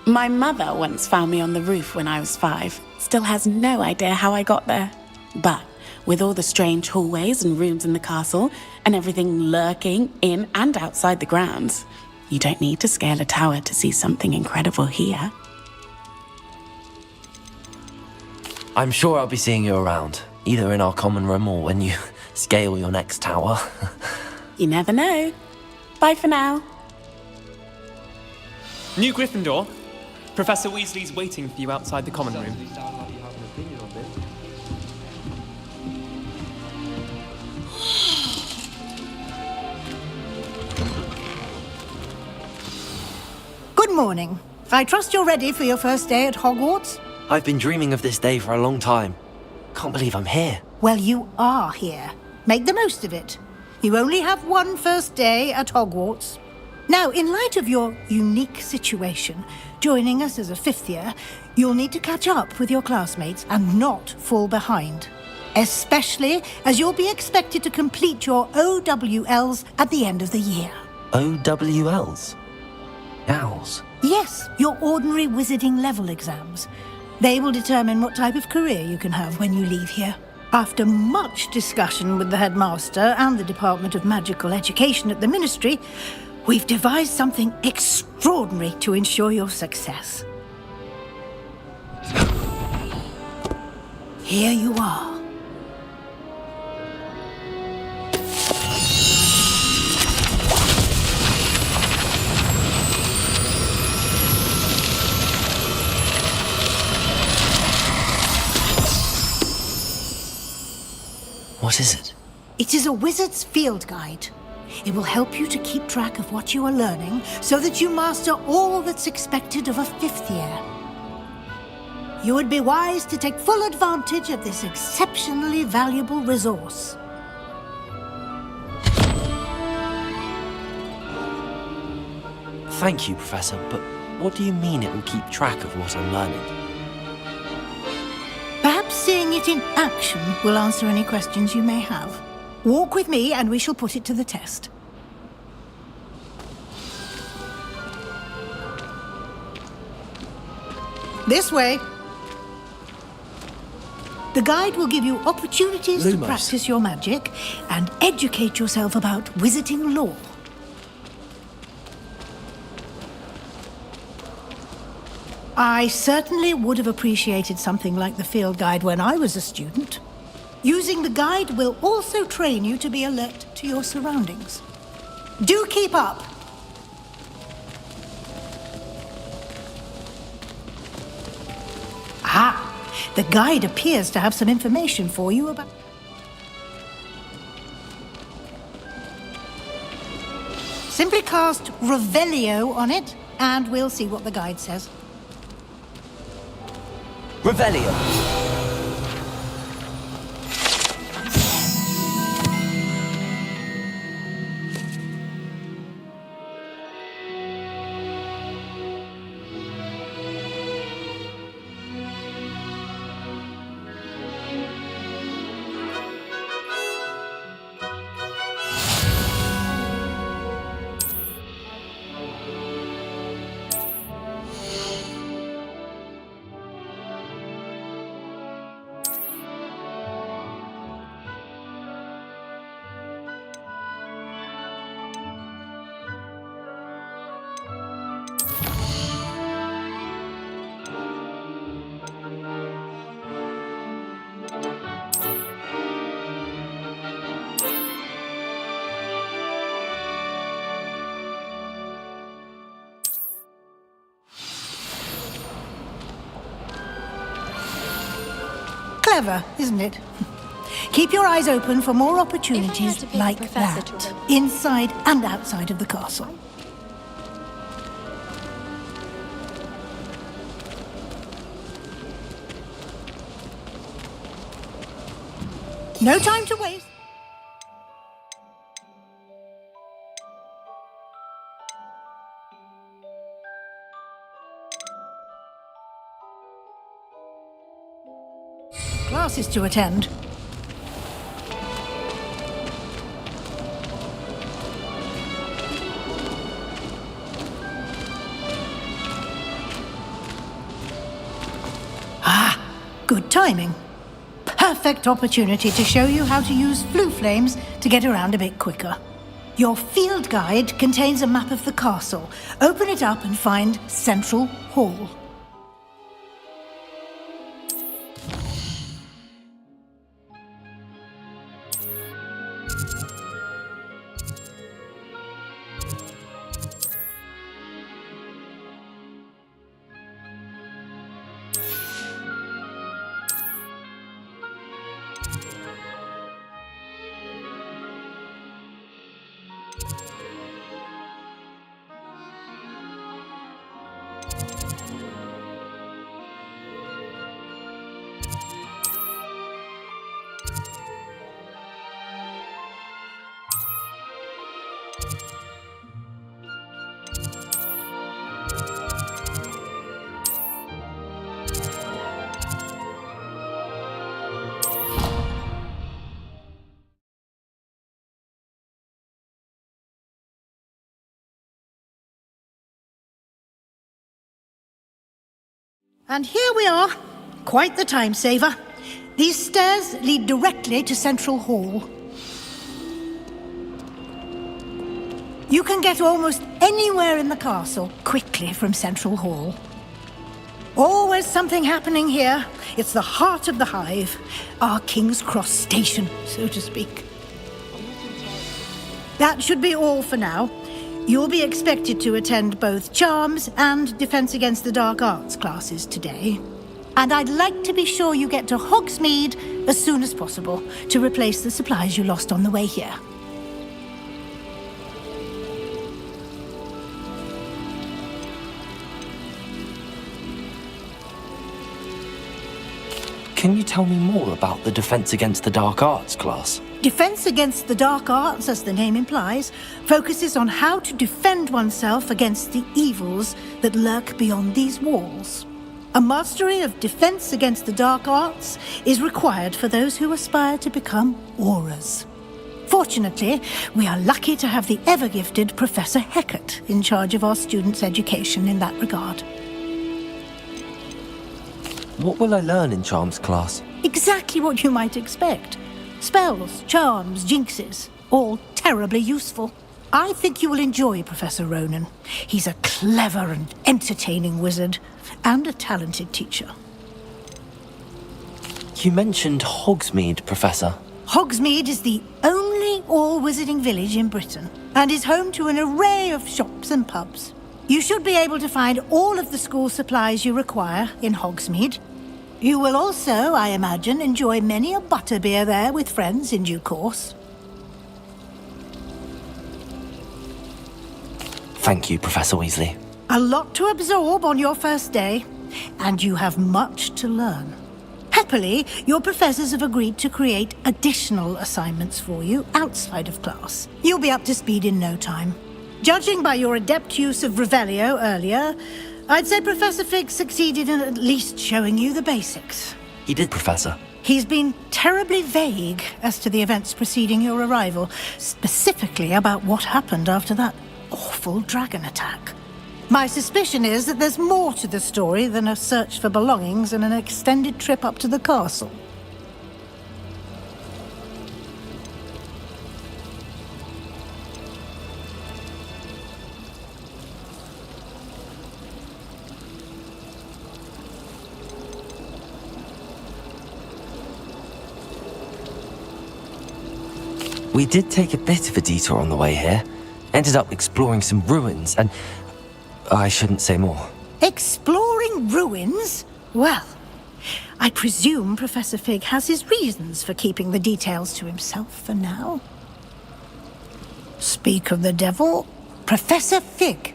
My mother once found me on the roof when I was 5. Still has no idea how I got there. But with all the strange hallways and rooms in the castle, and everything lurking in and outside the grounds, you don't need to scale a tower to see something incredible here. I'm sure I'll be seeing you around, either in our common room or when you scale your next tower. You never know. Bye for now. New Gryffindor. Professor Weasley's waiting for you outside the common room. Good morning. I trust you're ready for your first day at Hogwarts? I've been dreaming of this day for a long time. Can't believe I'm here. Well, you are here. Make the most of it. You only have one first day at Hogwarts. Now, in light of your unique situation, joining us as a 5th year, you'll need to catch up with your classmates and not fall behind. Especially as you'll be expected to complete your OWLs at the end of the year. OWLs? Owls? Yes, your ordinary wizarding level exams. They will determine what type of career you can have when you leave here. After much discussion with the headmaster and the Department of Magical Education at the Ministry, we've devised something extraordinary to ensure your success. Here you are. What is it? It is a wizard's field guide. It will help you to keep track of what you are learning so that you master all that's expected of a 5th year. You would be wise to take full advantage of this exceptionally valuable resource. Thank you, Professor, but what do you mean it will keep track of what I'm learning? Perhaps seeing it in action will answer any questions you may have. Walk with me and we shall put it to the test. This way. The guide will give you opportunities to practice your magic and educate yourself about wizarding lore. I certainly would have appreciated something like the field guide when I was a student. Using the guide will also train you to be alert to your surroundings. Do keep up! Ah! The guide appears to have some information for you about... Simply cast Revelio on it, and we'll see what the guide says. Revelio! Clever, isn't it? Keep your eyes open for more opportunities like that, inside and outside of the castle. No time to waste. Classes to attend. Ah, good timing. Perfect opportunity to show you how to use flue flames to get around a bit quicker. Your field guide contains a map of the castle. Open it up and find Central Hall. And here we are. Quite the time saver. These stairs lead directly to Central Hall. You can get almost anywhere in the castle quickly from Central Hall. Always something happening here. It's the heart of the hive. Our King's Cross station, so to speak. That should be all for now. You'll be expected to attend both Charms and Defense Against the Dark Arts classes today. And I'd like to be sure you get to Hogsmeade as soon as possible to replace the supplies you lost on the way here. Can you tell me more about the Defense Against the Dark Arts class? Defense Against the Dark Arts, as the name implies, focuses on how to defend oneself against the evils that lurk beyond these walls. A mastery of Defense Against the Dark Arts is required for those who aspire to become Aurors. Fortunately, we are lucky to have the ever-gifted Professor Hecat in charge of our students' education in that regard. What will I learn in Charms class? Exactly what you might expect. Spells, charms, jinxes, all terribly useful. I think you will enjoy Professor Ronan. He's a clever and entertaining wizard, and a talented teacher. You mentioned Hogsmeade, Professor. Hogsmeade is the only all-wizarding village in Britain, and is home to an array of shops and pubs. You should be able to find all of the school supplies you require in Hogsmeade. You will also, I imagine, enjoy many a butterbeer there with friends in due course. Thank you, Professor Weasley. A lot to absorb on your first day, and you have much to learn. Happily, your professors have agreed to create additional assignments for you outside of class. You'll be up to speed in no time. Judging by your adept use of Revelio earlier, I'd say Professor Fig succeeded in at least showing you the basics. He did, Professor. He's been terribly vague as to the events preceding your arrival, specifically about what happened after that awful dragon attack. My suspicion is that there's more to the story than a search for belongings and an extended trip up to the castle. We did take a bit of a detour on the way here. Ended up exploring some ruins, and I shouldn't say more. Exploring ruins? Well, I presume Professor Fig has his reasons for keeping the details to himself for now. Speak of the devil, Professor Fig.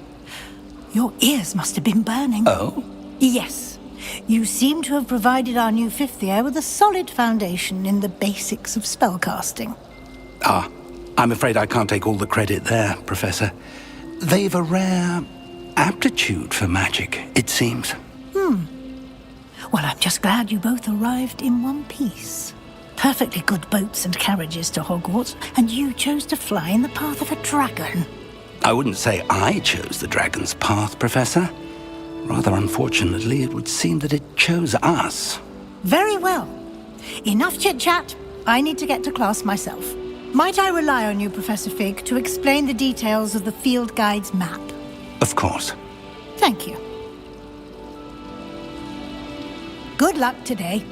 Your ears must have been burning. Oh? Yes. You seem to have provided our new fifth year with a solid foundation in the basics of spellcasting. Ah, I'm afraid I can't take all the credit there, Professor. They've a rare aptitude for magic, it seems. Well, I'm just glad you both arrived in one piece. Perfectly good boats and carriages to Hogwarts, and you chose to fly in the path of a dragon. I wouldn't say I chose the dragon's path, Professor. Rather unfortunately, it would seem that it chose us. Very well. Enough chit-chat. I need to get to class myself. Might I rely on you, Professor Fig, to explain the details of the field guide's map? Of course. Thank you. Good luck today.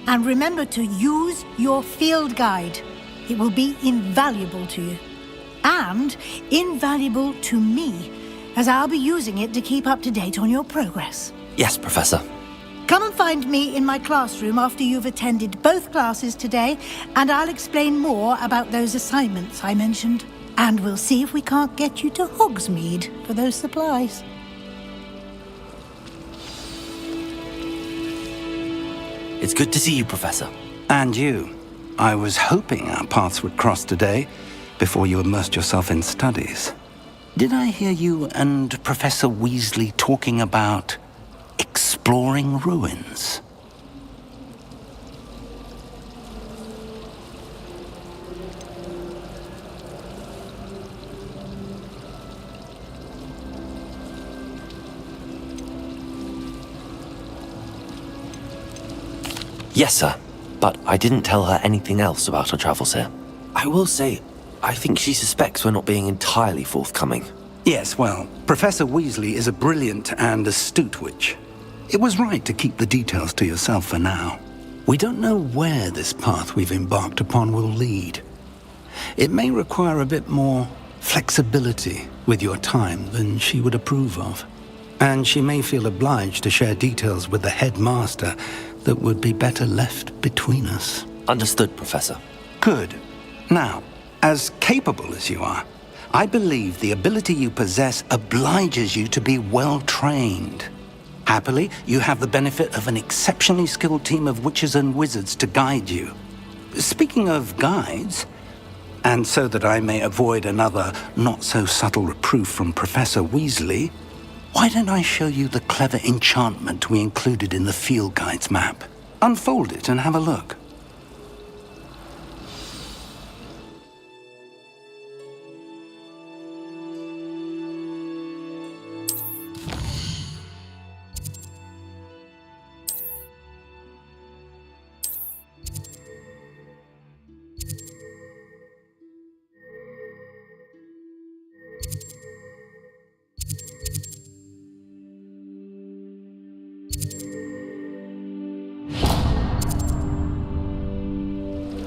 And remember to use your field guide. It will be invaluable to you. And invaluable to me, as I'll be using it to keep up to date on your progress. Yes, Professor. Come and find me in my classroom after you've attended both classes today, and I'll explain more about those assignments I mentioned. And we'll see if we can't get you to Hogsmeade for those supplies. It's good to see you, Professor. And you. I was hoping our paths would cross today, before you immersed yourself in studies. Did I hear you and Professor Weasley talking about exploring ruins? Yes, sir. But I didn't tell her anything else about our travels here. I will say, I think she suspects we're not being entirely forthcoming. Yes, well, Professor Weasley is a brilliant and astute witch. It was right to keep the details to yourself for now. We don't know where this path we've embarked upon will lead. It may require a bit more flexibility with your time than she would approve of. And she may feel obliged to share details with the headmaster that would be better left between us. Understood, Professor. Good. Now, as capable as you are, I believe the ability you possess obliges you to be well trained. Happily, you have the benefit of an exceptionally skilled team of witches and wizards to guide you. Speaking of guides, and so that I may avoid another not-so-subtle reproof from Professor Weasley, why don't I show you the clever enchantment we included in the field guide's map? Unfold it and have a look.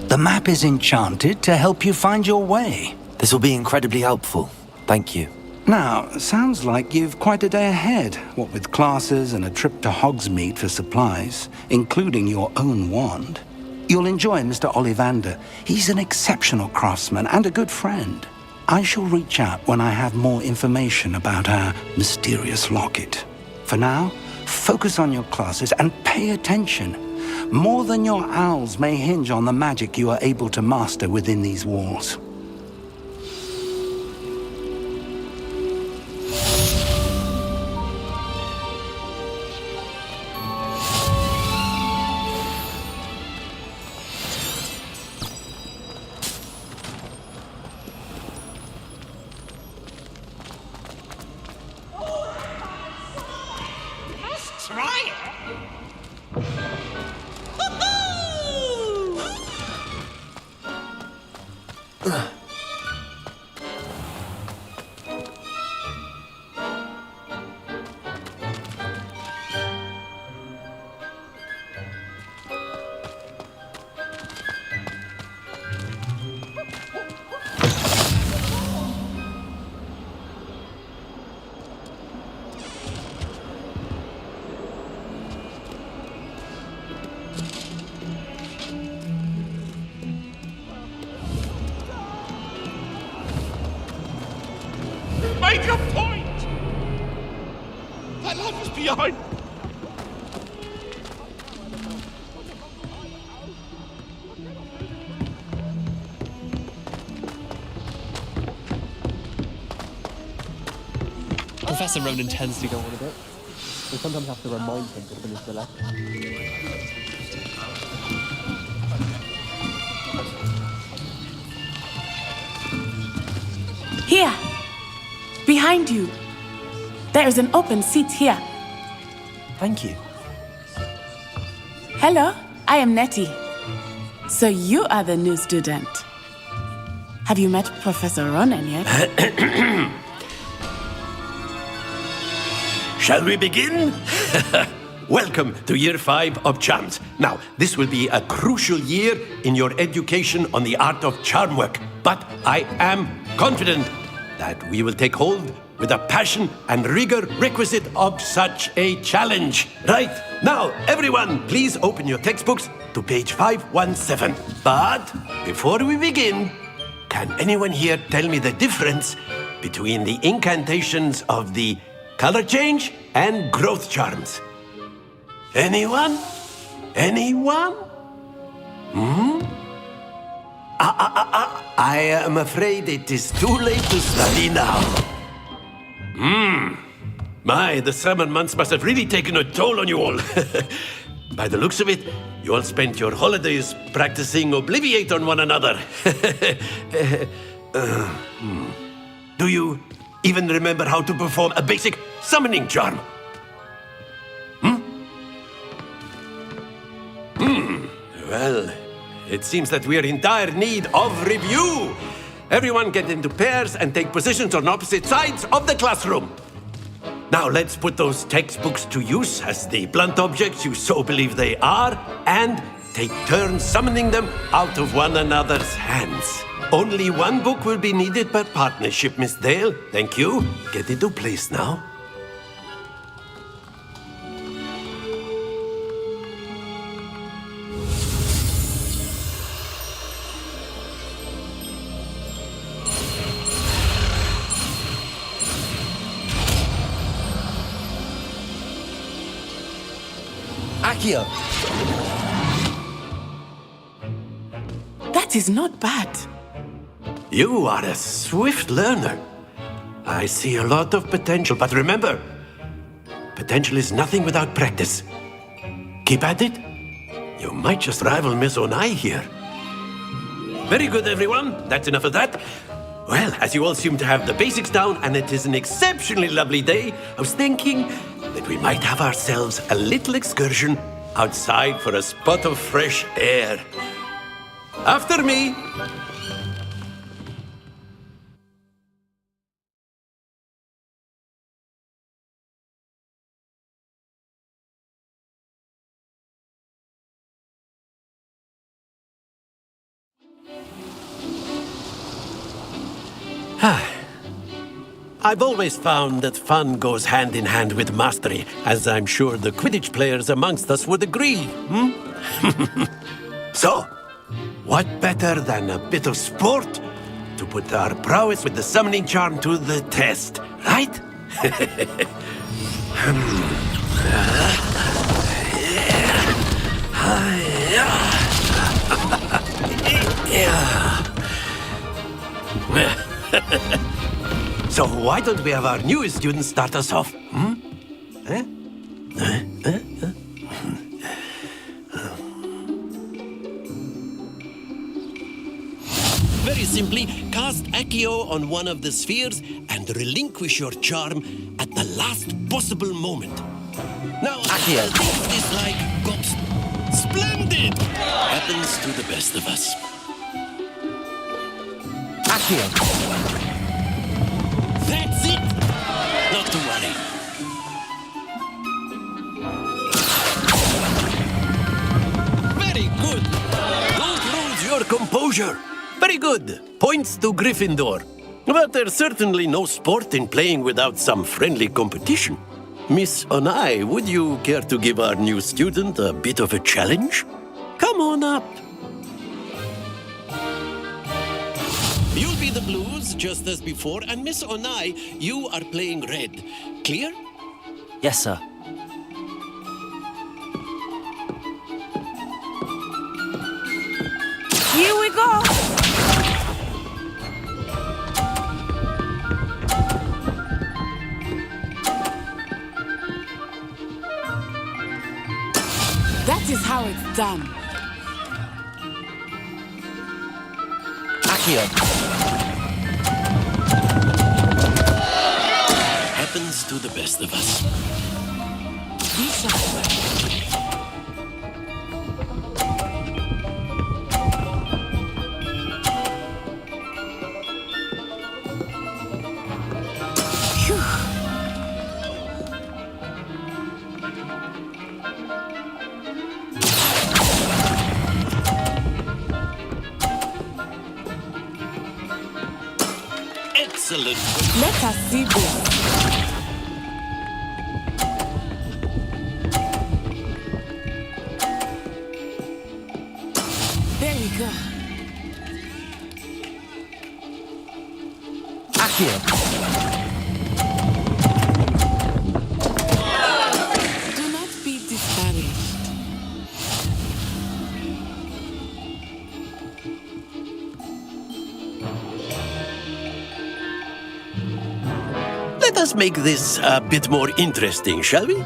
The map is enchanted to help you find your way. This will be incredibly helpful. Thank you. Now, sounds like you've quite a day ahead, what with classes and a trip to Hogsmeade for supplies, including your own wand. You'll enjoy Mr. Ollivander. He's an exceptional craftsman and a good friend. I shall reach out when I have more information about our mysterious locket. For now, focus on your classes and pay attention. More than your owls may hinge on the magic you are able to master within these walls. Let's try it. Make a point! That lad was behind. Professor Ronan tends to go on a bit. We sometimes have to remind him to finish the lesson. Here! Behind you! There is an open seat here. Thank you. Hello, I am Nettie. So you are the new student. Have you met Professor Ronan yet? Shall we begin? Welcome to Year 5 of Charms. Now, this will be a crucial year in your education on the art of charm work. But I am confident that we will take hold with the passion and rigor requisite of such a challenge. Right, now, everyone, please open your textbooks to page 517. But before we begin, can anyone here tell me the difference between the incantations of the color change and growth charms? Anyone? Anyone? I am afraid it is too late to study now. My, the summer months must have really taken a toll on you all. By the looks of it, you all spent your holidays practicing Obliviate on one another. Do you even remember how to perform a basic summoning charm? Well, it seems that we are in dire need of review. Everyone get into pairs and take positions on opposite sides of the classroom. Now let's put those textbooks to use as the blunt objects you so believe they are, and take turns summoning them out of one another's hands. Only one book will be needed per partnership, Miss Dale. Thank you. Get into place now. Accio! That is not bad. You are a swift learner. I see a lot of potential, but remember, potential is nothing without practice. Keep at it. You might just rival Miss Onai here. Very good, everyone. That's enough of that. Well, as you all seem to have the basics down, and it is an exceptionally lovely day, I was thinking that we might have ourselves a little excursion outside for a spot of fresh air. After me. I've always found that fun goes hand in hand with mastery, as I'm sure the Quidditch players amongst us would agree. So, what better than a bit of sport to put our prowess with the summoning charm to the test, right? So why don't we have our newest student start us off? Very simply, cast Accio on one of the spheres and relinquish your charm at the last possible moment. Now, Accio. This like Gops. Splendid! Happens to the best of us. Accio. That's it! Not to worry. Very good! Don't lose your composure. Very good. Points to Gryffindor. But there's certainly no sport in playing without some friendly competition. Miss Onai, would you care to give our new student a bit of a challenge? Come on up. You'll be the blues, just as before, and Miss Onai, you are playing red. Clear? Yes, sir. Here we go! That is how it's done. Accio. Happens to the best of us. Excellent. Let us see this. There we go. Accio. Do not be discouraged. Let us make this a bit more interesting, shall we?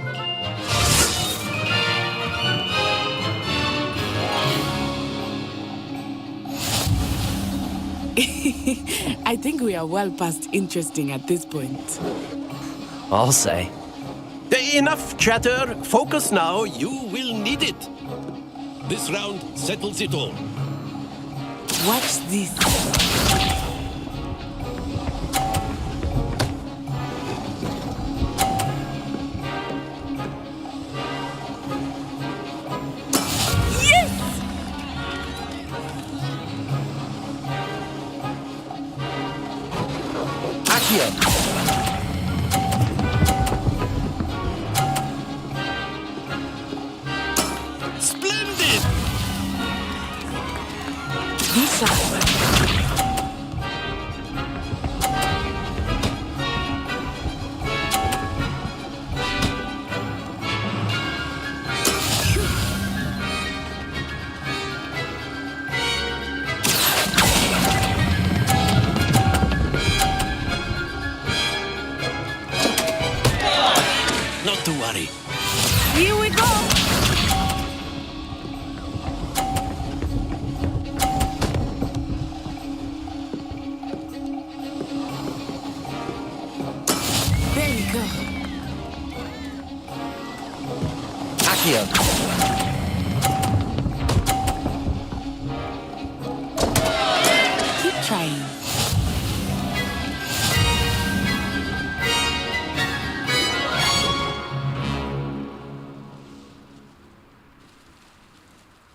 I think we are well past interesting at this point. I'll say. Enough chatter. Focus now. You will need it. This round settles it all. Watch this. Splendid! Here we go! There we go. Accio. Keep trying.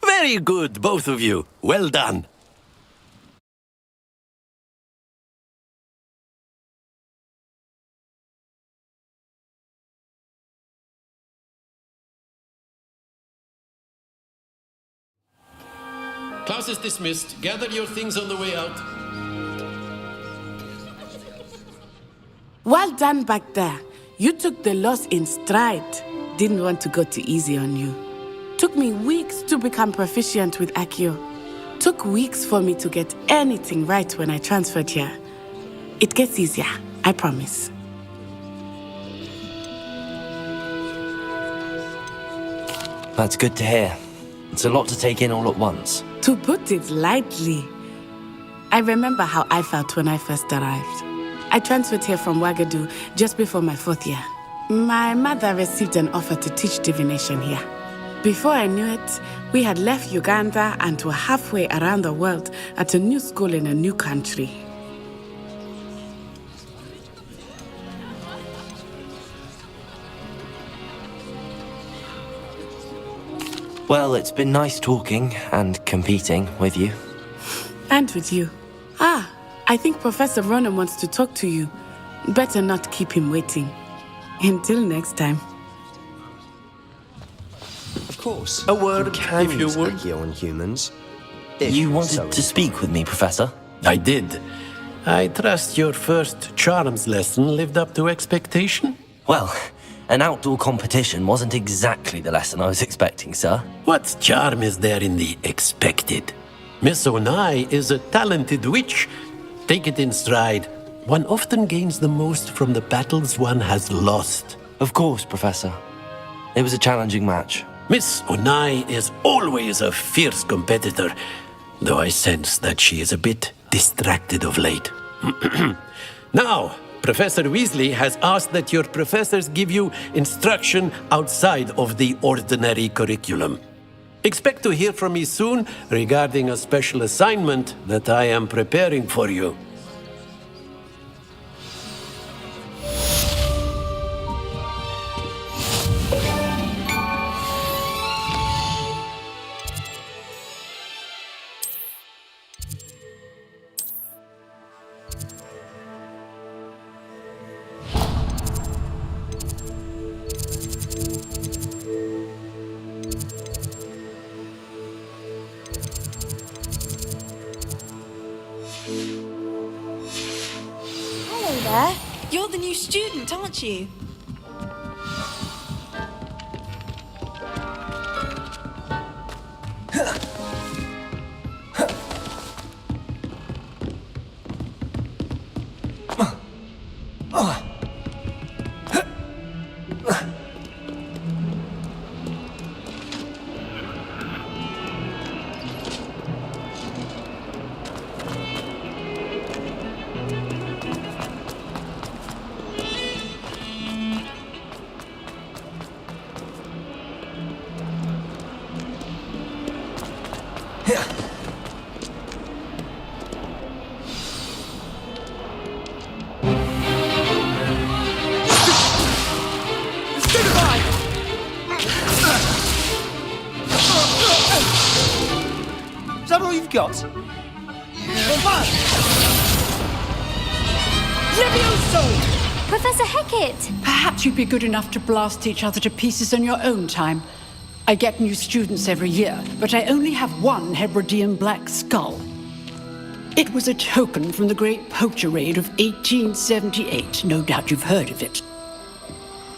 Very good, both of you. Well done. Class is dismissed. Gather your things on the way out. Well done back there. You took the loss in stride. Didn't want to go too easy on you. Took me weeks to become proficient with Accio. Took weeks for me to get anything right when I transferred here. It gets easier, I promise. That's good to hear. It's a lot to take in all at once. To put it lightly, I remember how I felt when I first arrived. I transferred here from Ouagadougou just before my 4th year. My mother received an offer to teach divination here. Before I knew it, we had left Uganda and were halfway around the world at a new school in a new country. Well, it's been nice talking and competing with you. And with you. Ah, I think Professor Ronan wants to talk to you. Better not keep him waiting. Until next time. Of course. A word, can if you use would. Accio on humans. You wanted to speak with me, Professor? I did. I trust your first charms lesson lived up to expectation? Well, an outdoor competition wasn't exactly the lesson I was expecting, sir. What charm is there in the expected? Miss Onai is a talented witch. Take it in stride. One often gains the most from the battles one has lost. Of course, Professor. It was a challenging match. Miss Onai is always a fierce competitor, though I sense that she is a bit distracted of late. Now, Professor Weasley has asked that your professors give you instruction outside of the ordinary curriculum. Expect to hear from me soon regarding a special assignment that I am preparing for you. Hello there. You're the new student, aren't you? Is that all you've got? Levioso! Professor Hecat! Perhaps you'd be good enough to blast each other to pieces in your own time. I get new students every year, but I only have one Hebridean black skull. It was a token from the Great Poacher Raid of 1878. No doubt you've heard of it.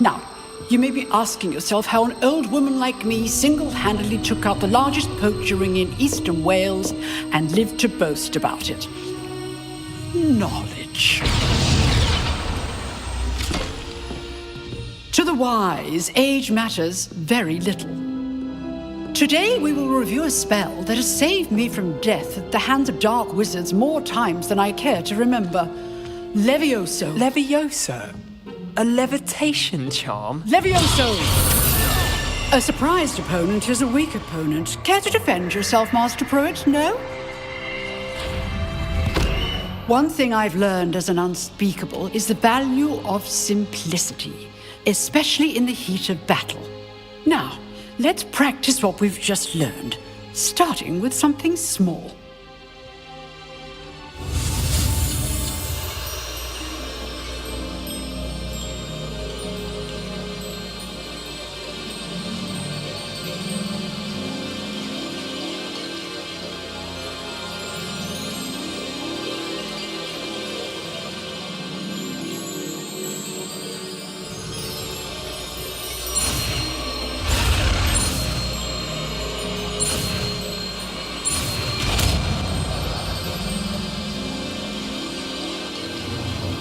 Now, you may be asking yourself how an old woman like me single-handedly took out the largest poacher ring in eastern Wales and lived to boast about it. Knowledge. To the the wise, age matters very little. Today we will review a spell that has saved me from death at the hands of dark wizards more times than I care to remember. Levioso. Levioso? A levitation charm? Levioso! A surprised opponent is a weak opponent. Care to defend yourself, Master Pruitt? No? One thing I've learned as an unspeakable is the value of simplicity, especially in the heat of battle. Now, let's practice what we've just learned, starting with something small.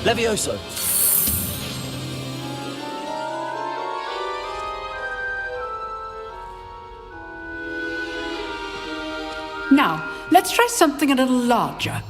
Levioso! Now, let's try something a little larger.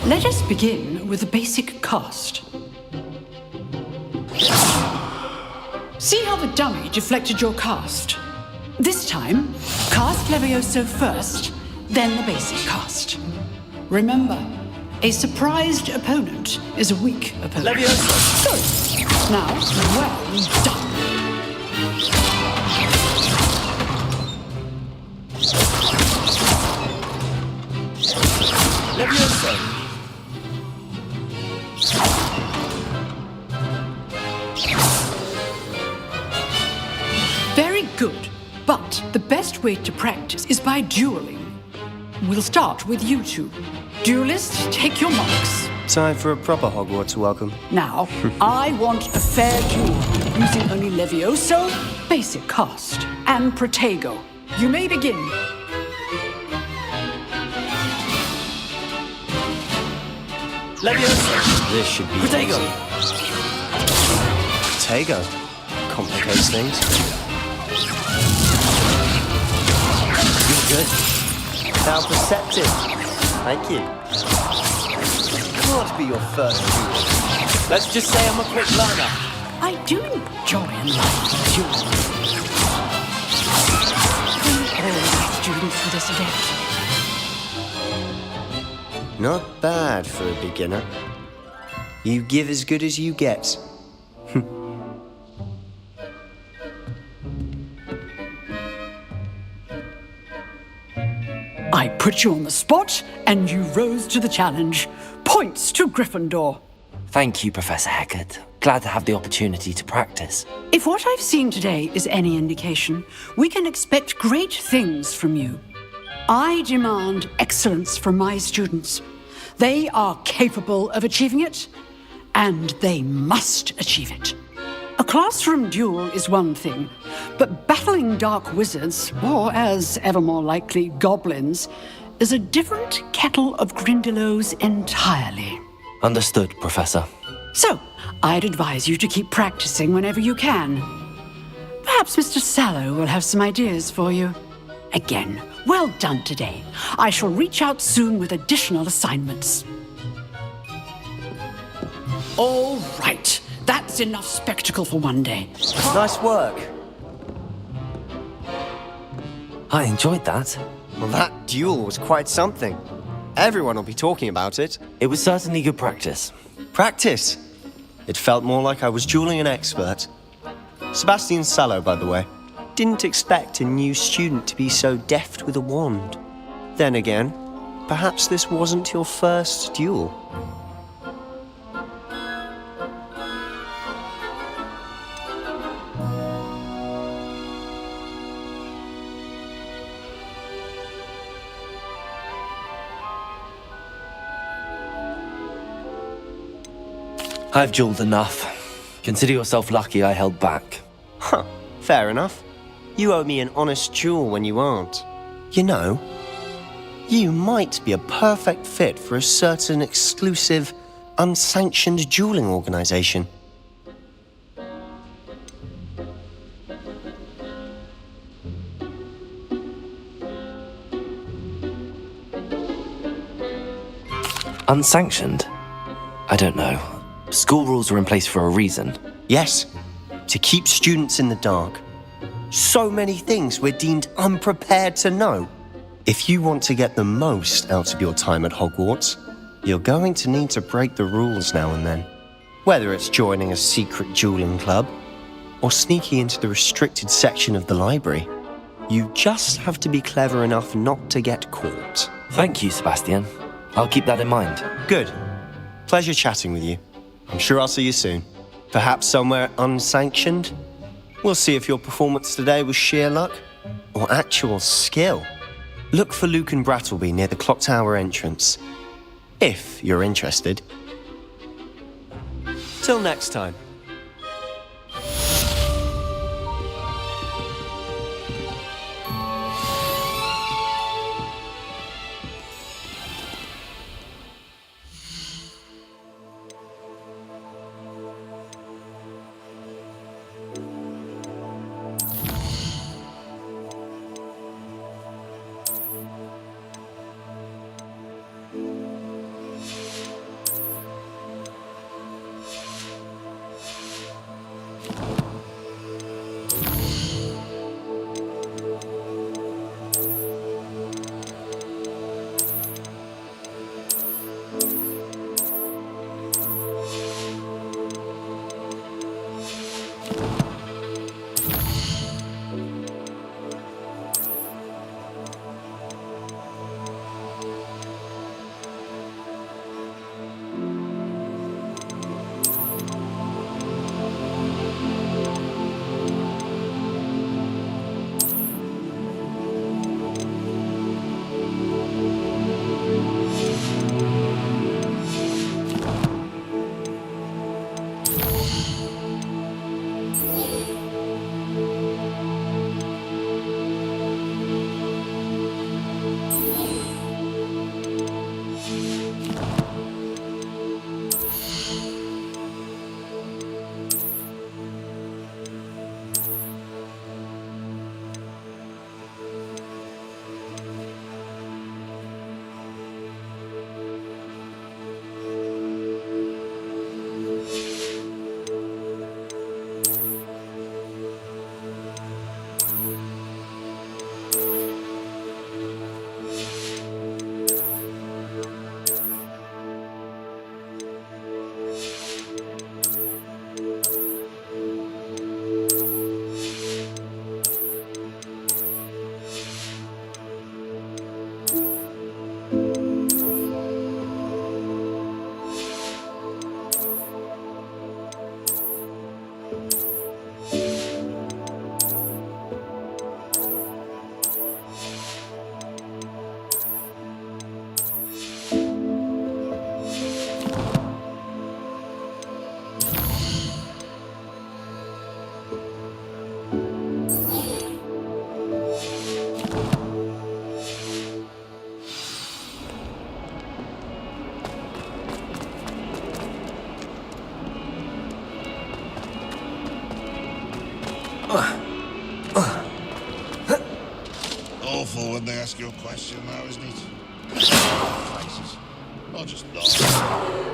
Let us begin with the basic cast. See how the dummy deflected your cast? This time, cast Levioso first, then the basic cast. Remember, a surprised opponent is a weak opponent. Levioso! Good. Now, well done. Levioso! Very good, but the best way to practice is by dueling. We'll start with you two. Duelists, take your marks. Time for a proper Hogwarts welcome. Now, I want a fair duel, using only Levioso, basic cast, and Protego. You may begin. Levioso! This should be Protego! easy. Protego complicates things. You're good. How perceptive. Thank you. Can't be your first duel. Let's just say I'm a quick learner. I do enjoy a live duel. Bring all my students for this event. Not bad for a beginner. You give as good as you get. I put you on the spot, and you rose to the challenge. Points to Gryffindor. Thank you, Professor Hecat. Glad to have the opportunity to practice. If what I've seen today is any indication, we can expect great things from you. I demand excellence from my students. They are capable of achieving it, and they must achieve it. A classroom duel is one thing, but battling dark wizards, or as ever more likely, goblins, is a different kettle of Grindylows entirely. Understood, Professor. So, I'd advise you to keep practicing whenever you can. Perhaps Mr. Sallow will have some ideas for you. Again, well done today. I shall reach out soon with additional assignments. All right, that's enough spectacle for one day. Nice work. I enjoyed that. Well, that duel was quite something. Everyone will be talking about it. It was certainly good practice. Practice? It felt more like I was dueling an expert. Sebastian Sallow, by the way. Didn't expect a new student to be so deft with a wand. Then again, perhaps this wasn't your first duel. I've jeweled enough. Consider yourself lucky I held back. Huh, fair enough. You owe me an honest jewel when you aren't. You know, you might be a perfect fit for a certain exclusive, unsanctioned dueling organization. Unsanctioned? I don't know. School rules are in place for a reason. Yes, to keep students in the dark. So many things we're deemed unprepared to know. If you want to get the most out of your time at Hogwarts, you're going to need to break the rules now and then. Whether it's joining a secret dueling club, or sneaking into the restricted section of the library, you just have to be clever enough not to get caught. Thank you, Sebastian. I'll keep that in mind. Good. Pleasure chatting with you. I'm sure I'll see you soon. Perhaps somewhere unsanctioned? We'll see if your performance today was sheer luck or actual skill. Look for Luke and Brattleby near the clock tower entrance, if you're interested. Till next time. Awful when they ask you a question now, isn't it? Faces. Or just not.